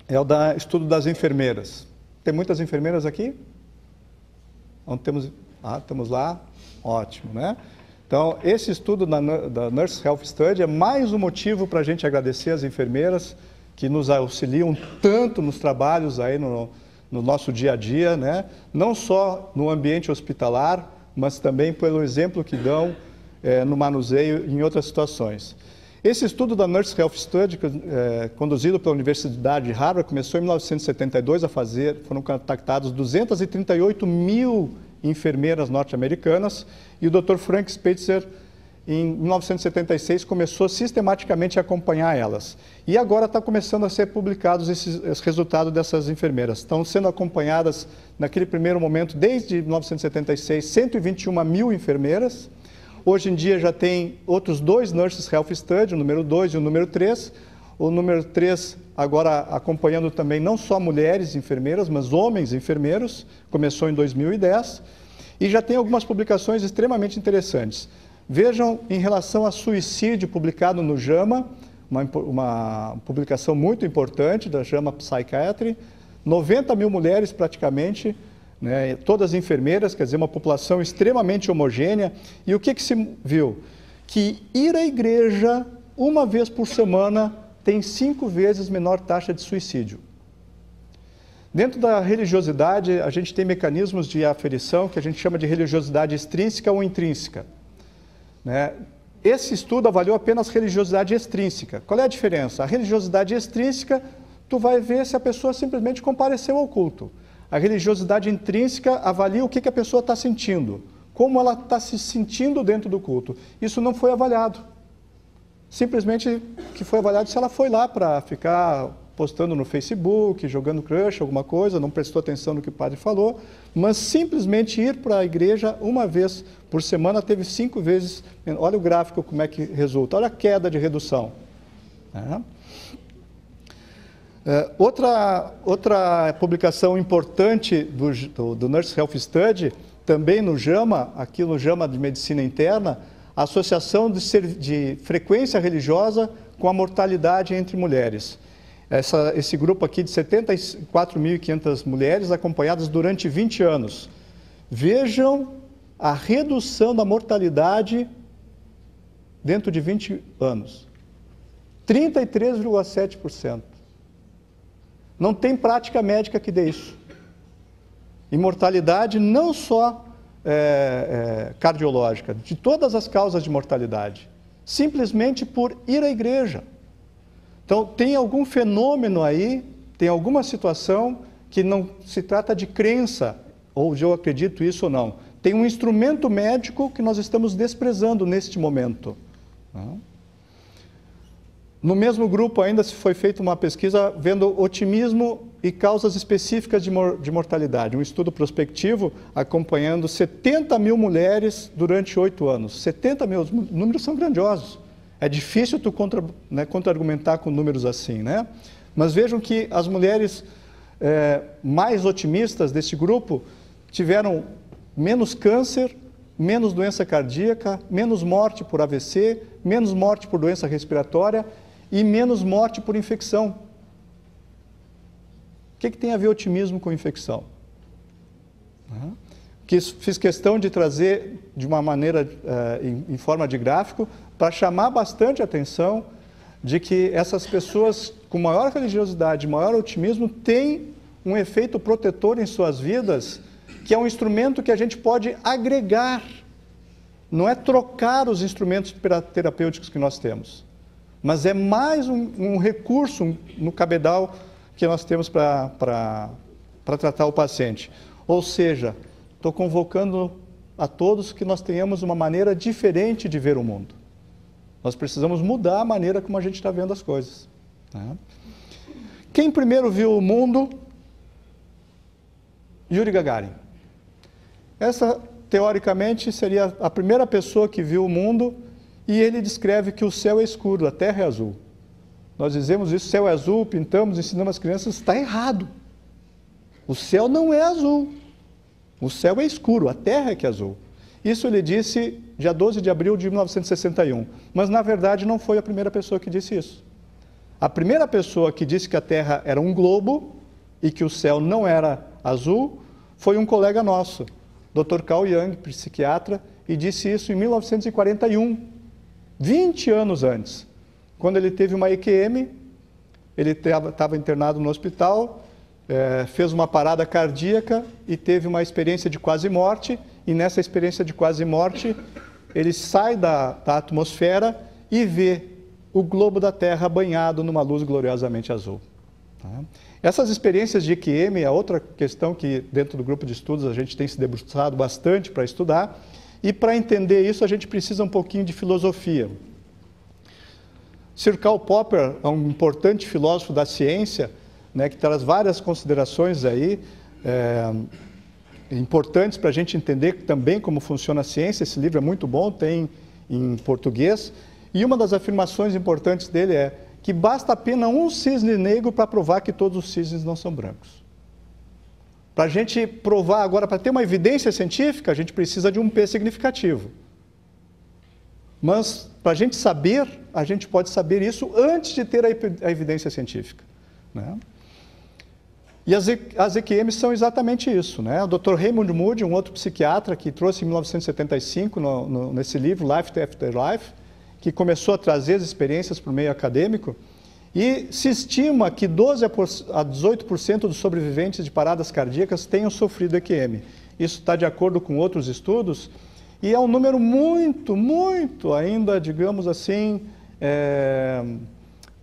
é o estudo das enfermeiras. Tem muitas enfermeiras aqui? Não temos? Ah, estamos lá. Ótimo, né? Então, esse estudo da Nurse Health Study é mais um motivo para a gente agradecer as enfermeiras que nos auxiliam tanto nos trabalhos aí no nosso dia a dia, né? Não só no ambiente hospitalar, mas também pelo exemplo que dão no manuseio em outras situações. Esse estudo da Nurse Health Study, conduzido pela Universidade de Harvard, começou em 1972 a fazer, foram contactados 238 mil enfermeiras norte-americanas, e o Dr. Frank Spitzer, em 1976, começou sistematicamente a acompanhar elas. E agora está começando a ser publicados esses resultados dessas enfermeiras. Estão sendo acompanhadas, naquele primeiro momento, desde 1976, 121 mil enfermeiras. Hoje em dia já tem outros 2 Nurses Health Study, o número 2 e o número 3. O número 3 agora acompanhando também não só mulheres enfermeiras, mas homens enfermeiros, começou em 2010, e já tem algumas publicações extremamente interessantes. Vejam, em relação a suicídio, publicado no JAMA, uma publicação muito importante da JAMA Psychiatry, 90 mil mulheres praticamente, né, todas enfermeiras, quer dizer, uma população extremamente homogênea. E o que se viu? Que ir à igreja uma vez por semana tem 5 vezes menor taxa de suicídio. Dentro da religiosidade, a gente tem mecanismos de aferição que a gente chama de religiosidade extrínseca ou intrínseca, né? Esse estudo avaliou apenas religiosidade extrínseca. Qual é a diferença? A religiosidade extrínseca, tu vai ver se a pessoa simplesmente compareceu ao culto. A religiosidade intrínseca avalia o que a pessoa está sentindo, como ela está se sentindo dentro do culto. Isso não foi avaliado. Simplesmente que foi avaliado se ela foi lá para ficar postando no Facebook, jogando crush, alguma coisa, não prestou atenção no que o padre falou, mas simplesmente ir para a igreja uma vez por semana teve 5 vezes. Olha o gráfico como é que resulta, olha a queda de redução. Outra publicação importante do Nurse Health Study também no JAMA, aqui no JAMA de Medicina Interna, a associação de frequência religiosa com a mortalidade entre mulheres. Esse grupo aqui de 74.500 mulheres acompanhadas durante 20 anos. Vejam a redução da mortalidade dentro de 20 anos. 33,7%. Não tem prática médica que dê isso. E mortalidade não só cardiológica, de todas as causas de mortalidade, simplesmente por ir à igreja. Então, tem algum fenômeno aí, tem alguma situação que não se trata de crença, ou de eu acredito isso ou não. Tem um instrumento médico que nós estamos desprezando neste momento. No mesmo grupo ainda se foi feita uma pesquisa vendo otimismo e causas específicas de mortalidade. Um estudo prospectivo acompanhando 70 mil mulheres durante 8 anos. 70 mil, os números são grandiosos. É difícil tu contra-argumentar com números assim, né? Mas vejam que as mulheres mais otimistas desse grupo tiveram menos câncer, menos doença cardíaca, menos morte por AVC, menos morte por doença respiratória e menos morte por infecção. O que tem a ver otimismo com infecção? Fiz questão de trazer de uma maneira, em forma de gráfico, para chamar bastante a atenção de que essas pessoas com maior religiosidade, maior otimismo, têm um efeito protetor em suas vidas, que é um instrumento que a gente pode agregar, não é trocar os instrumentos terapêuticos que nós temos, mas é mais um recurso no cabedal que nós temos para tratar o paciente. Ou seja, estou convocando a todos que nós tenhamos uma maneira diferente de ver o mundo. Nós precisamos mudar a maneira como a gente está vendo as coisas. Quem primeiro viu o mundo? Yuri Gagarin. Essa, teoricamente, seria a primeira pessoa que viu o mundo, e ele descreve que o céu é escuro, a terra é azul. Nós dizemos isso, o céu é azul, pintamos, ensinamos as crianças, está errado. O céu não é azul. O céu é escuro, a terra é que é azul. Isso ele disse dia 12 de abril de 1961. Mas, na verdade, não foi a primeira pessoa que disse isso. A primeira pessoa que disse que a terra era um globo e que o céu não era azul foi um colega nosso, Dr. Carl Jung, psiquiatra, e disse isso em 1941, 20 anos antes. Quando ele teve uma EQM, ele estava internado no hospital, fez uma parada cardíaca e teve uma experiência de quase morte, e nessa experiência de quase morte, ele sai da atmosfera e vê o globo da Terra banhado numa luz gloriosamente azul. Essas experiências de EQM é outra questão que dentro do grupo de estudos a gente tem se debruçado bastante para estudar, e para entender isso a gente precisa um pouquinho de filosofia. Sir Karl Popper é um importante filósofo da ciência, que traz várias considerações aí, importantes para a gente entender também como funciona a ciência. Esse livro é muito bom, tem em português, e uma das afirmações importantes dele é que basta apenas um cisne negro para provar que todos os cisnes não são brancos. Para a gente provar agora, para ter uma evidência científica, a gente precisa de um P significativo. Mas, para a gente saber, a gente pode saber isso antes de ter a evidência científica. E as EQMs são exatamente isso. O Dr. Raymond Moody, um outro psiquiatra que trouxe em 1975, nesse livro, Life After Life, que começou a trazer as experiências para o meio acadêmico, e se estima que 12 a 18% dos sobreviventes de paradas cardíacas tenham sofrido EQM. Isso está de acordo com outros estudos, e é um número muito ainda, digamos assim,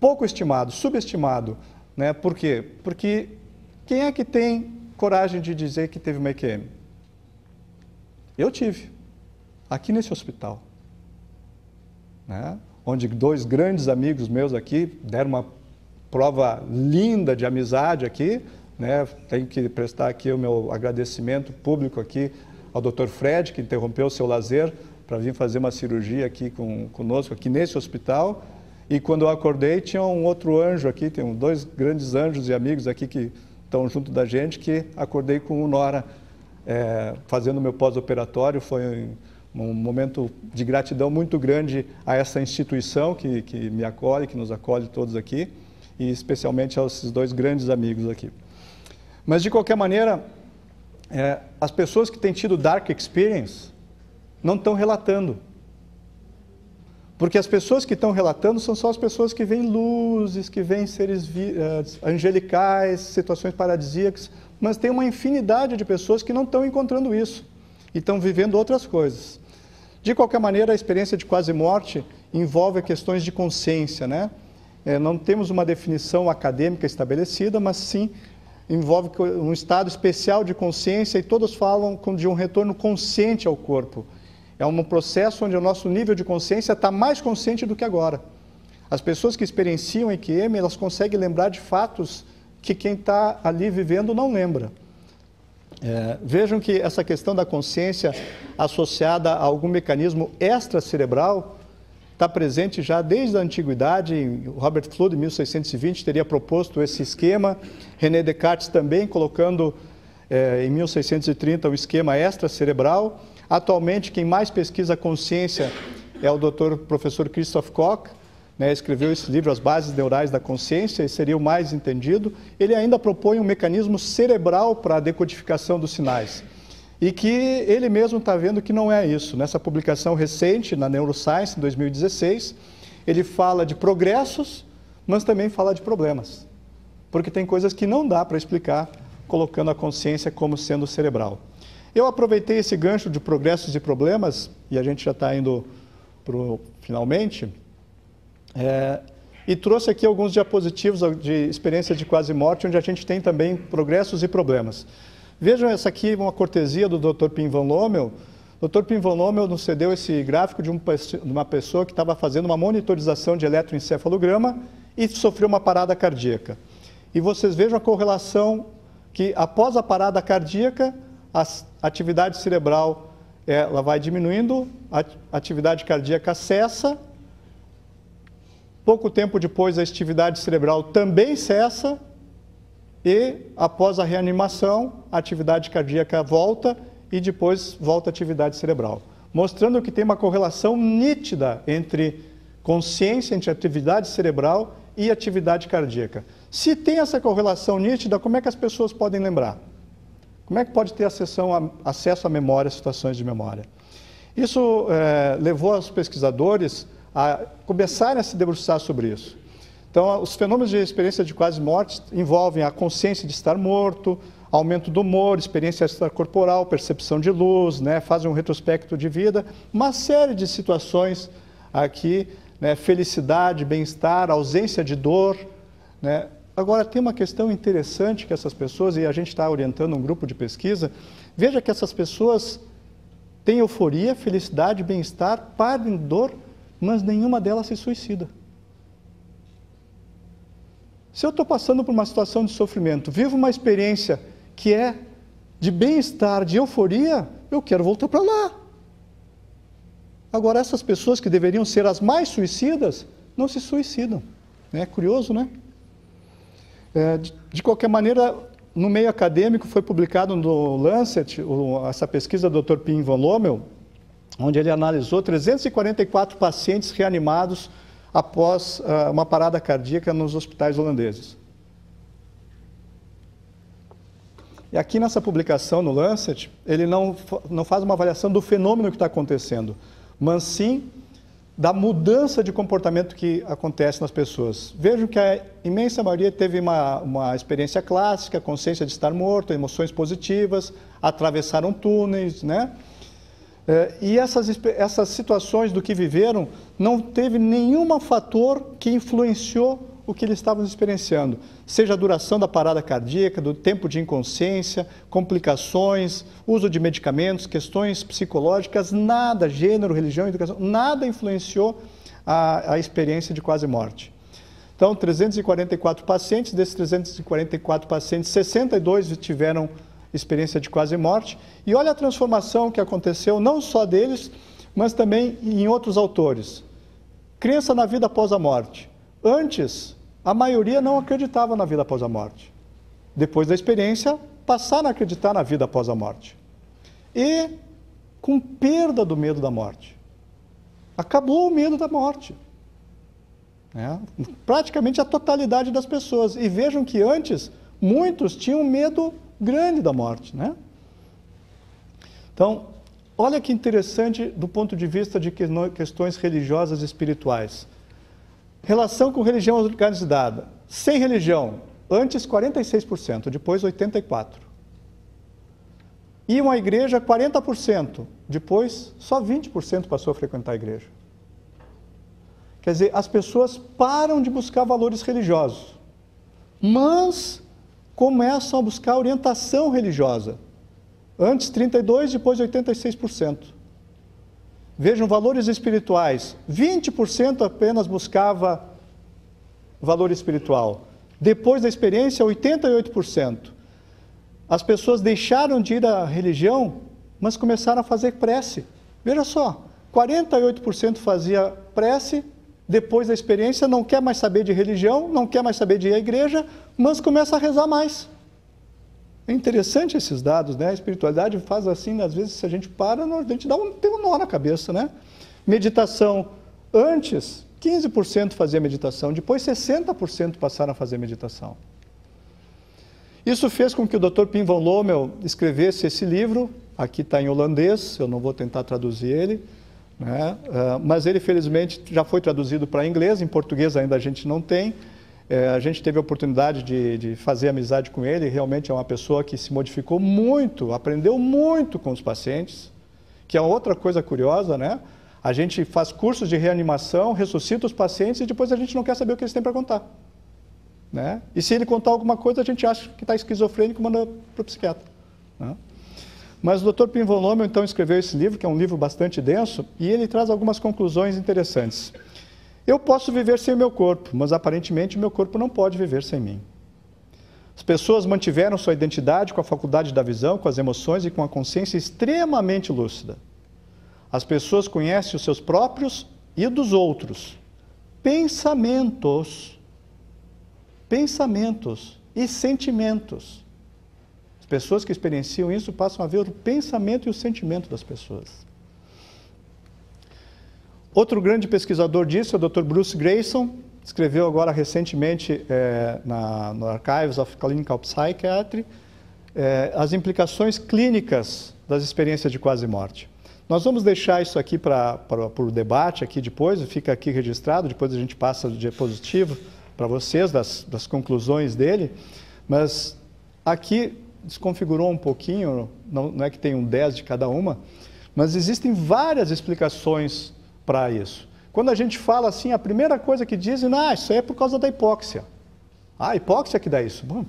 pouco estimado, subestimado. Por quê? Porque quem é que tem coragem de dizer que teve uma EQM? Eu tive, aqui nesse hospital. Onde 2 grandes amigos meus aqui deram uma prova linda de amizade aqui. Tenho que prestar aqui o meu agradecimento público aqui ao Dr. Fred, que interrompeu o seu lazer para vir fazer uma cirurgia aqui conosco, aqui nesse hospital. E quando eu acordei, tinha um outro anjo aqui, tem 2 grandes anjos e amigos aqui que estão junto da gente, que acordei com o Nora fazendo o meu pós-operatório. Foi um momento de gratidão muito grande a essa instituição que me acolhe, que nos acolhe todos aqui, e especialmente aos esses dois grandes amigos aqui. Mas, de qualquer maneira, as pessoas que têm tido Dark Experience não estão relatando. Porque as pessoas que estão relatando são só as pessoas que veem luzes, que veem seres angelicais, situações paradisíacas, mas tem uma infinidade de pessoas que não estão encontrando isso e estão vivendo outras coisas. De qualquer maneira, a experiência de quase morte envolve questões de consciência, né? Não temos uma definição acadêmica estabelecida, mas sim envolve um estado especial de consciência, e todos falam de um retorno consciente ao corpo. É um processo onde o nosso nível de consciência está mais consciente do que agora. As pessoas que experienciam EQM, elas conseguem lembrar de fatos que quem está ali vivendo não lembra. Vejam que essa questão da consciência associada a algum mecanismo extracerebral está presente já desde a antiguidade. O Robert Fludd, em 1620, teria proposto esse esquema. René Descartes também, colocando em 1630 o esquema extracerebral. Atualmente, quem mais pesquisa a consciência é o professor Christoph Koch, né, escreveu esse livro, As Bases Neurais da Consciência, e seria o mais entendido. Ele ainda propõe um mecanismo cerebral para a decodificação dos sinais, e que ele mesmo está vendo que não é isso. Nessa publicação recente, na Neuroscience, em 2016, ele fala de progressos, mas também fala de problemas, porque tem coisas que não dá para explicar colocando a consciência como sendo cerebral. Eu aproveitei esse gancho de progressos e problemas, e a gente já está indo para o finalmente, e trouxe aqui alguns diapositivos de experiência de quase morte, onde a gente tem também progressos e problemas. Vejam, essa aqui é uma cortesia do Dr. Pim van Lommel. O Dr. Pim van Lommel nos cedeu esse gráfico de uma pessoa que estava fazendo uma monitorização de eletroencefalograma e sofreu uma parada cardíaca. E vocês vejam a correlação que, após a parada cardíaca, a atividade cerebral ela vai diminuindo, a atividade cardíaca cessa. Pouco tempo depois, a atividade cerebral também cessa, e após a reanimação, a atividade cardíaca volta e depois volta a atividade cerebral, mostrando que tem uma correlação nítida entre consciência, entre atividade cerebral e atividade cardíaca. Se tem essa correlação nítida, como é que as pessoas podem lembrar? Como é que pode ter acesso à memória, situações de memória? Isso levou os pesquisadores a começarem a se debruçar sobre isso. Então, os fenômenos de experiência de quase morte envolvem a consciência de estar morto, aumento do humor, experiência extracorporal, percepção de luz, né, fazem um retrospecto de vida, uma série de situações aqui, né, felicidade, bem-estar, ausência de dor, né. Agora, tem uma questão interessante que essas pessoas, e a gente está orientando um grupo de pesquisa, veja que essas pessoas têm euforia, felicidade, bem-estar, perdem dor, mas nenhuma delas se suicida. Se eu estou passando por uma situação de sofrimento, vivo uma experiência que é de bem-estar, de euforia, eu quero voltar para lá. Agora, essas pessoas que deveriam ser as mais suicidas, não se suicidam. É curioso, né? De qualquer maneira, no meio acadêmico foi publicado no Lancet, essa pesquisa do Dr. Pim van Lommel, onde ele analisou 344 pacientes reanimados após uma parada cardíaca nos hospitais holandeses. E aqui nessa publicação no Lancet, ele não faz uma avaliação do fenômeno que está acontecendo, mas sim da mudança de comportamento que acontece nas pessoas. Vejam que a imensa maioria teve uma experiência clássica, consciência de estar morto, emoções positivas, atravessaram túneis, né? E essas situações do que viveram não teve nenhum fator que influenciou o que eles estavam experienciando, seja a duração da parada cardíaca, do tempo de inconsciência, complicações, uso de medicamentos, questões psicológicas, nada, gênero, religião, educação, nada influenciou a experiência de quase morte. Então, 344 pacientes, desses 344 pacientes, 62 tiveram experiência de quase morte, e olha a transformação que aconteceu, não só deles, mas também em outros autores. Crença na vida após a morte. Antes, a maioria não acreditava na vida após a morte. Depois da experiência, passaram a acreditar na vida após a morte. e com perda do medo da morte. Acabou o medo da morte. Praticamente a totalidade das pessoas. E vejam que antes, muitos tinham medo grande da morte. Então, olha que interessante do ponto de vista de questões religiosas e espirituais. Relação com religião organizada. Sem religião, antes 46%, depois 84%. Iam à igreja 40%, depois só 20% passou a frequentar a igreja. Quer dizer, as pessoas param de buscar valores religiosos, mas começam a buscar orientação religiosa. Antes 32%, depois 86%. Vejam, valores espirituais, 20% apenas buscava valor espiritual. Depois da experiência, 88%. As pessoas deixaram de ir à religião, mas começaram a fazer prece. Veja só, 48% fazia prece, depois da experiência não quer mais saber de religião, não quer mais saber de ir à igreja, mas começa a rezar mais. É interessante esses dados, né? A espiritualidade faz assim, às vezes, se a gente para, a gente tem um nó na cabeça, né? Meditação, antes, 15% fazia meditação, depois 60% passaram a fazer meditação. Isso fez com que o Dr. Pim van Lommel escrevesse esse livro, aqui está em holandês, eu não vou tentar traduzir ele, mas ele, felizmente, já foi traduzido para inglês, em português ainda a gente não tem. A gente teve a oportunidade de fazer amizade com ele, realmente é uma pessoa que se modificou muito, aprendeu muito com os pacientes, que é outra coisa curiosa, né? A gente faz cursos de reanimação, ressuscita os pacientes e depois a gente não quer saber o que eles têm para contar. E se ele contar alguma coisa, a gente acha que está esquizofrênico e manda para o psiquiatra. Mas o Dr. Pim van Lommel, então, escreveu esse livro, que é um livro bastante denso, e ele traz algumas conclusões interessantes. Eu posso viver sem o meu corpo, mas aparentemente o meu corpo não pode viver sem mim. As pessoas mantiveram sua identidade com a faculdade da visão, com as emoções e com a consciência extremamente lúcida. As pessoas conhecem os seus próprios e dos outros pensamentos e sentimentos. As pessoas que experienciam isso passam a ver o pensamento e o sentimento das pessoas. Outro grande pesquisador disso é o Dr. Bruce Greyson, escreveu agora recentemente no Archives of Clinical Psychiatry as implicações clínicas das experiências de quase morte. Nós vamos deixar isso aqui para o debate aqui depois, fica aqui registrado, depois a gente passa o diapositivo para vocês das conclusões dele, mas aqui desconfigurou um pouquinho, não é que tem um 10 de cada uma, mas existem várias explicações para isso. Quando a gente fala assim, a primeira coisa que dizem, isso aí é por causa da hipóxia. A hipóxia que dá isso. Bom,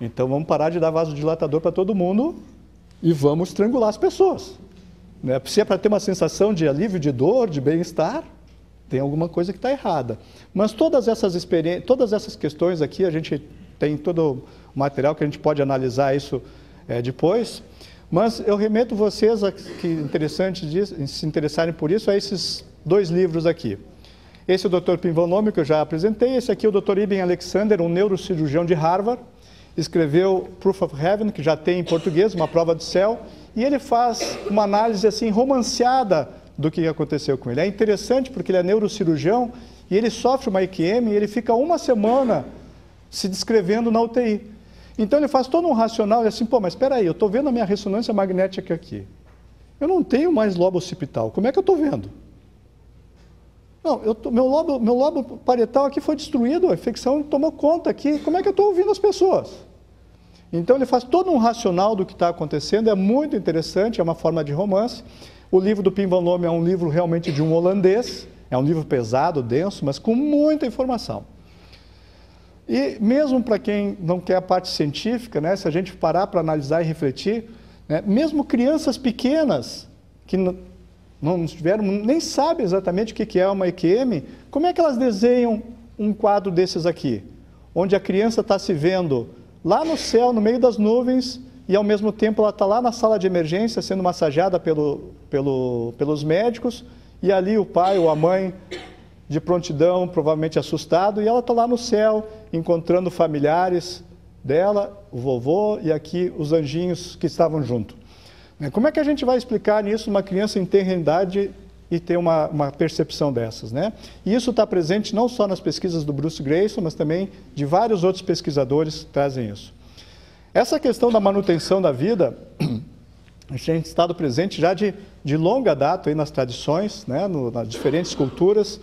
então vamos parar de dar vasodilatador para todo mundo e vamos estrangular as pessoas. Se é para ter uma sensação de alívio de dor, de bem-estar, tem alguma coisa que está errada. Mas todas essas questões aqui, a gente tem todo o material que a gente pode analisar isso depois, mas eu remeto vocês que se interessarem por isso a esses dois livros aqui. Esse é o Dr. Pim van Lommel, que eu já apresentei. Esse aqui é o Dr. Ibn Alexander, um neurocirurgião de Harvard, escreveu Proof of Heaven, que já tem em português, uma prova do céu, e ele faz uma análise assim romanceada do que aconteceu com ele. É interessante porque ele é neurocirurgião e ele sofre uma EQM e ele fica uma semana se descrevendo na UTI. Então ele faz todo um racional e assim, mas espera aí, eu estou vendo a minha ressonância magnética aqui. Eu não tenho mais lobo occipital, como é que eu estou vendo? Não, meu lobo parietal aqui foi destruído, a infecção tomou conta aqui, como é que eu estou ouvindo as pessoas? Então ele faz todo um racional do que está acontecendo, é muito interessante, é uma forma de romance. O livro do Pim van Lommel é um livro realmente de um holandês, é um livro pesado, denso, mas com muita informação. E mesmo para quem não quer a parte científica, se a gente parar para analisar e refletir, mesmo crianças pequenas, que não tiveram, nem sabem exatamente o que é uma EQM, como é que elas desenham um quadro desses aqui? Onde a criança está se vendo lá no céu, no meio das nuvens, e ao mesmo tempo ela está lá na sala de emergência, sendo massageada pelos médicos, e ali o pai ou a mãe, de prontidão, provavelmente assustado, e ela está lá no céu, encontrando familiares dela, o vovô, e aqui os anjinhos que estavam junto. Como é que a gente vai explicar isso uma criança em tenra idade e ter uma percepção dessas, né? E isso está presente não só nas pesquisas do Bruce Greyson, mas também de vários outros pesquisadores que trazem isso. Essa questão da manutenção da vida, a gente tem estado presente já de longa data aí nas tradições, né? Nas diferentes culturas,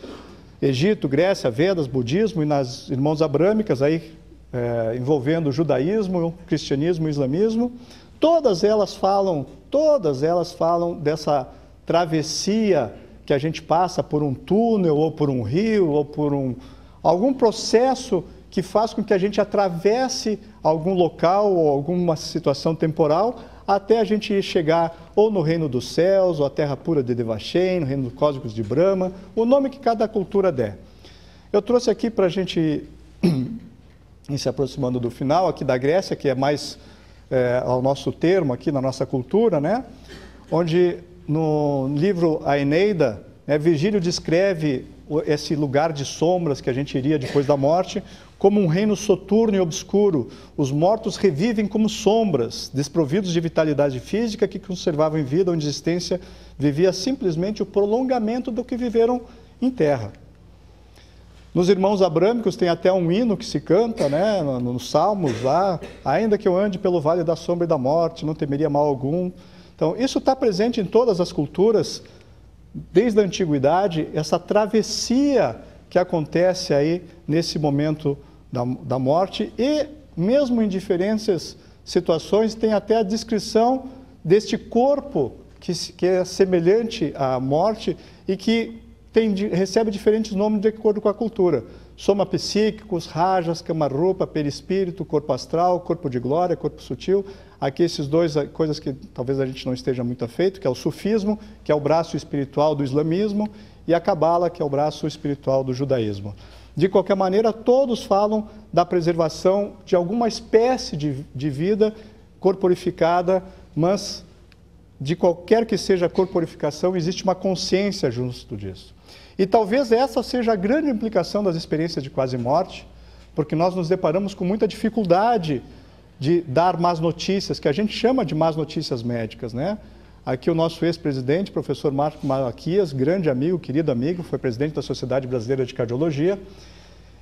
Egito, Grécia, Vedas, Budismo e nas irmãos abrâmicas, aí, envolvendo o judaísmo, o cristianismo e o islamismo. Todas elas falam dessa travessia que a gente passa por um túnel, ou por um rio, ou por algum processo que faz com que a gente atravesse algum local ou alguma situação temporal até a gente chegar ou no reino dos céus, ou a terra pura de Devachem, no reino dos cósmicos de Brahma, o nome que cada cultura der. Eu trouxe aqui para a gente ir se aproximando do final, aqui da Grécia, que é mais ao nosso termo aqui na nossa cultura, né? Onde no livro A Eneida, Virgílio descreve esse lugar de sombras que a gente iria depois da morte como um reino soturno e obscuro. Os mortos revivem como sombras, desprovidos de vitalidade física, que conservavam em vida, onde a existência vivia simplesmente o prolongamento do que viveram em terra. Nos irmãos abrâmicos tem até um hino que se canta, né, nos Salmos, lá, ainda que eu ande pelo vale da sombra e da morte, não temeria mal algum. Então, isso está presente em todas as culturas, desde a antiguidade, essa travessia que acontece aí nesse momento da morte, e mesmo em diferentes situações tem até a descrição deste corpo que é semelhante à morte e que recebe diferentes nomes de acordo com a cultura. Soma psíquicos, rajas, cama-rupa, perispírito, corpo astral, corpo de glória, corpo sutil. Aqui esses dois, coisas que talvez a gente não esteja muito afeito, que é o sufismo, que é o braço espiritual do islamismo, e a cabala, que é o braço espiritual do judaísmo. De qualquer maneira, todos falam da preservação de alguma espécie de vida corporificada, mas de qualquer que seja a corporificação, existe uma consciência junto disso. E talvez essa seja a grande implicação das experiências de quase morte, porque nós nos deparamos com muita dificuldade de dar más notícias, que a gente chama de más notícias médicas, né? Aqui o nosso ex-presidente, professor Marco Malaquias, grande amigo, querido amigo, foi presidente da Sociedade Brasileira de Cardiologia,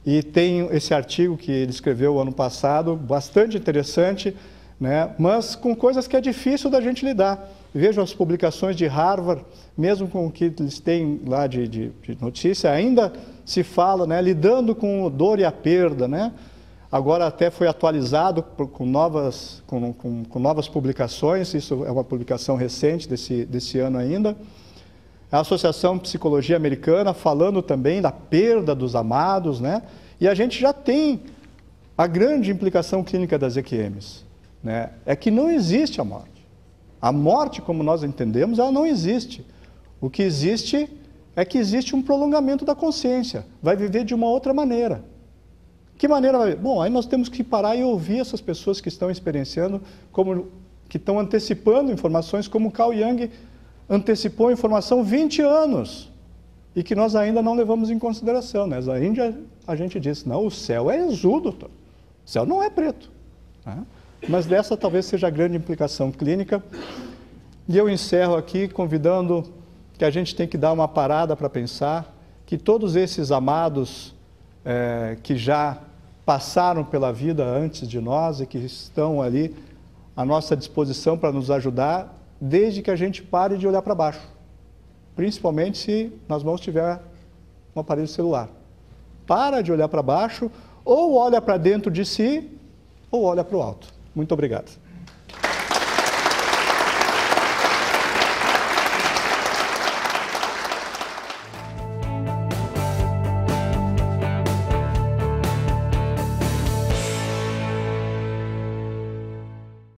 e tem esse artigo que ele escreveu ano passado, bastante interessante, né? Mas com coisas que é difícil da gente lidar. Vejam as publicações de Harvard, mesmo com o que eles têm lá de notícia, ainda se fala, né, lidando com dor e a perda, né? Agora até foi atualizado com novas publicações, isso é uma publicação recente desse ano ainda. A Associação de Psicologia Americana falando também da perda dos amados, né? E a gente já tem a grande implicação clínica das EQMs, né? É que não existe a morte. A morte, como nós entendemos, ela não existe. O que existe é que existe um prolongamento da consciência. Vai viver de uma outra maneira. Que maneira vai viver? Bom, aí nós temos que parar e ouvir essas pessoas que estão experienciando, que estão antecipando informações, como Carl Jung antecipou a informação 20 anos, e que nós ainda não levamos em consideração, né? Ainda a gente diz, não, o céu é azul, doutor. O céu não é preto, né? Mas dessa talvez seja a grande implicação clínica. E eu encerro aqui convidando que a gente tem que dar uma parada para pensar que todos esses amados que já passaram pela vida antes de nós e que estão ali à nossa disposição para nos ajudar, desde que a gente pare de olhar para baixo, principalmente se nas mãos tiver um aparelho celular. Para de olhar para baixo, ou olha para dentro de si, ou olha para o alto. Muito obrigado.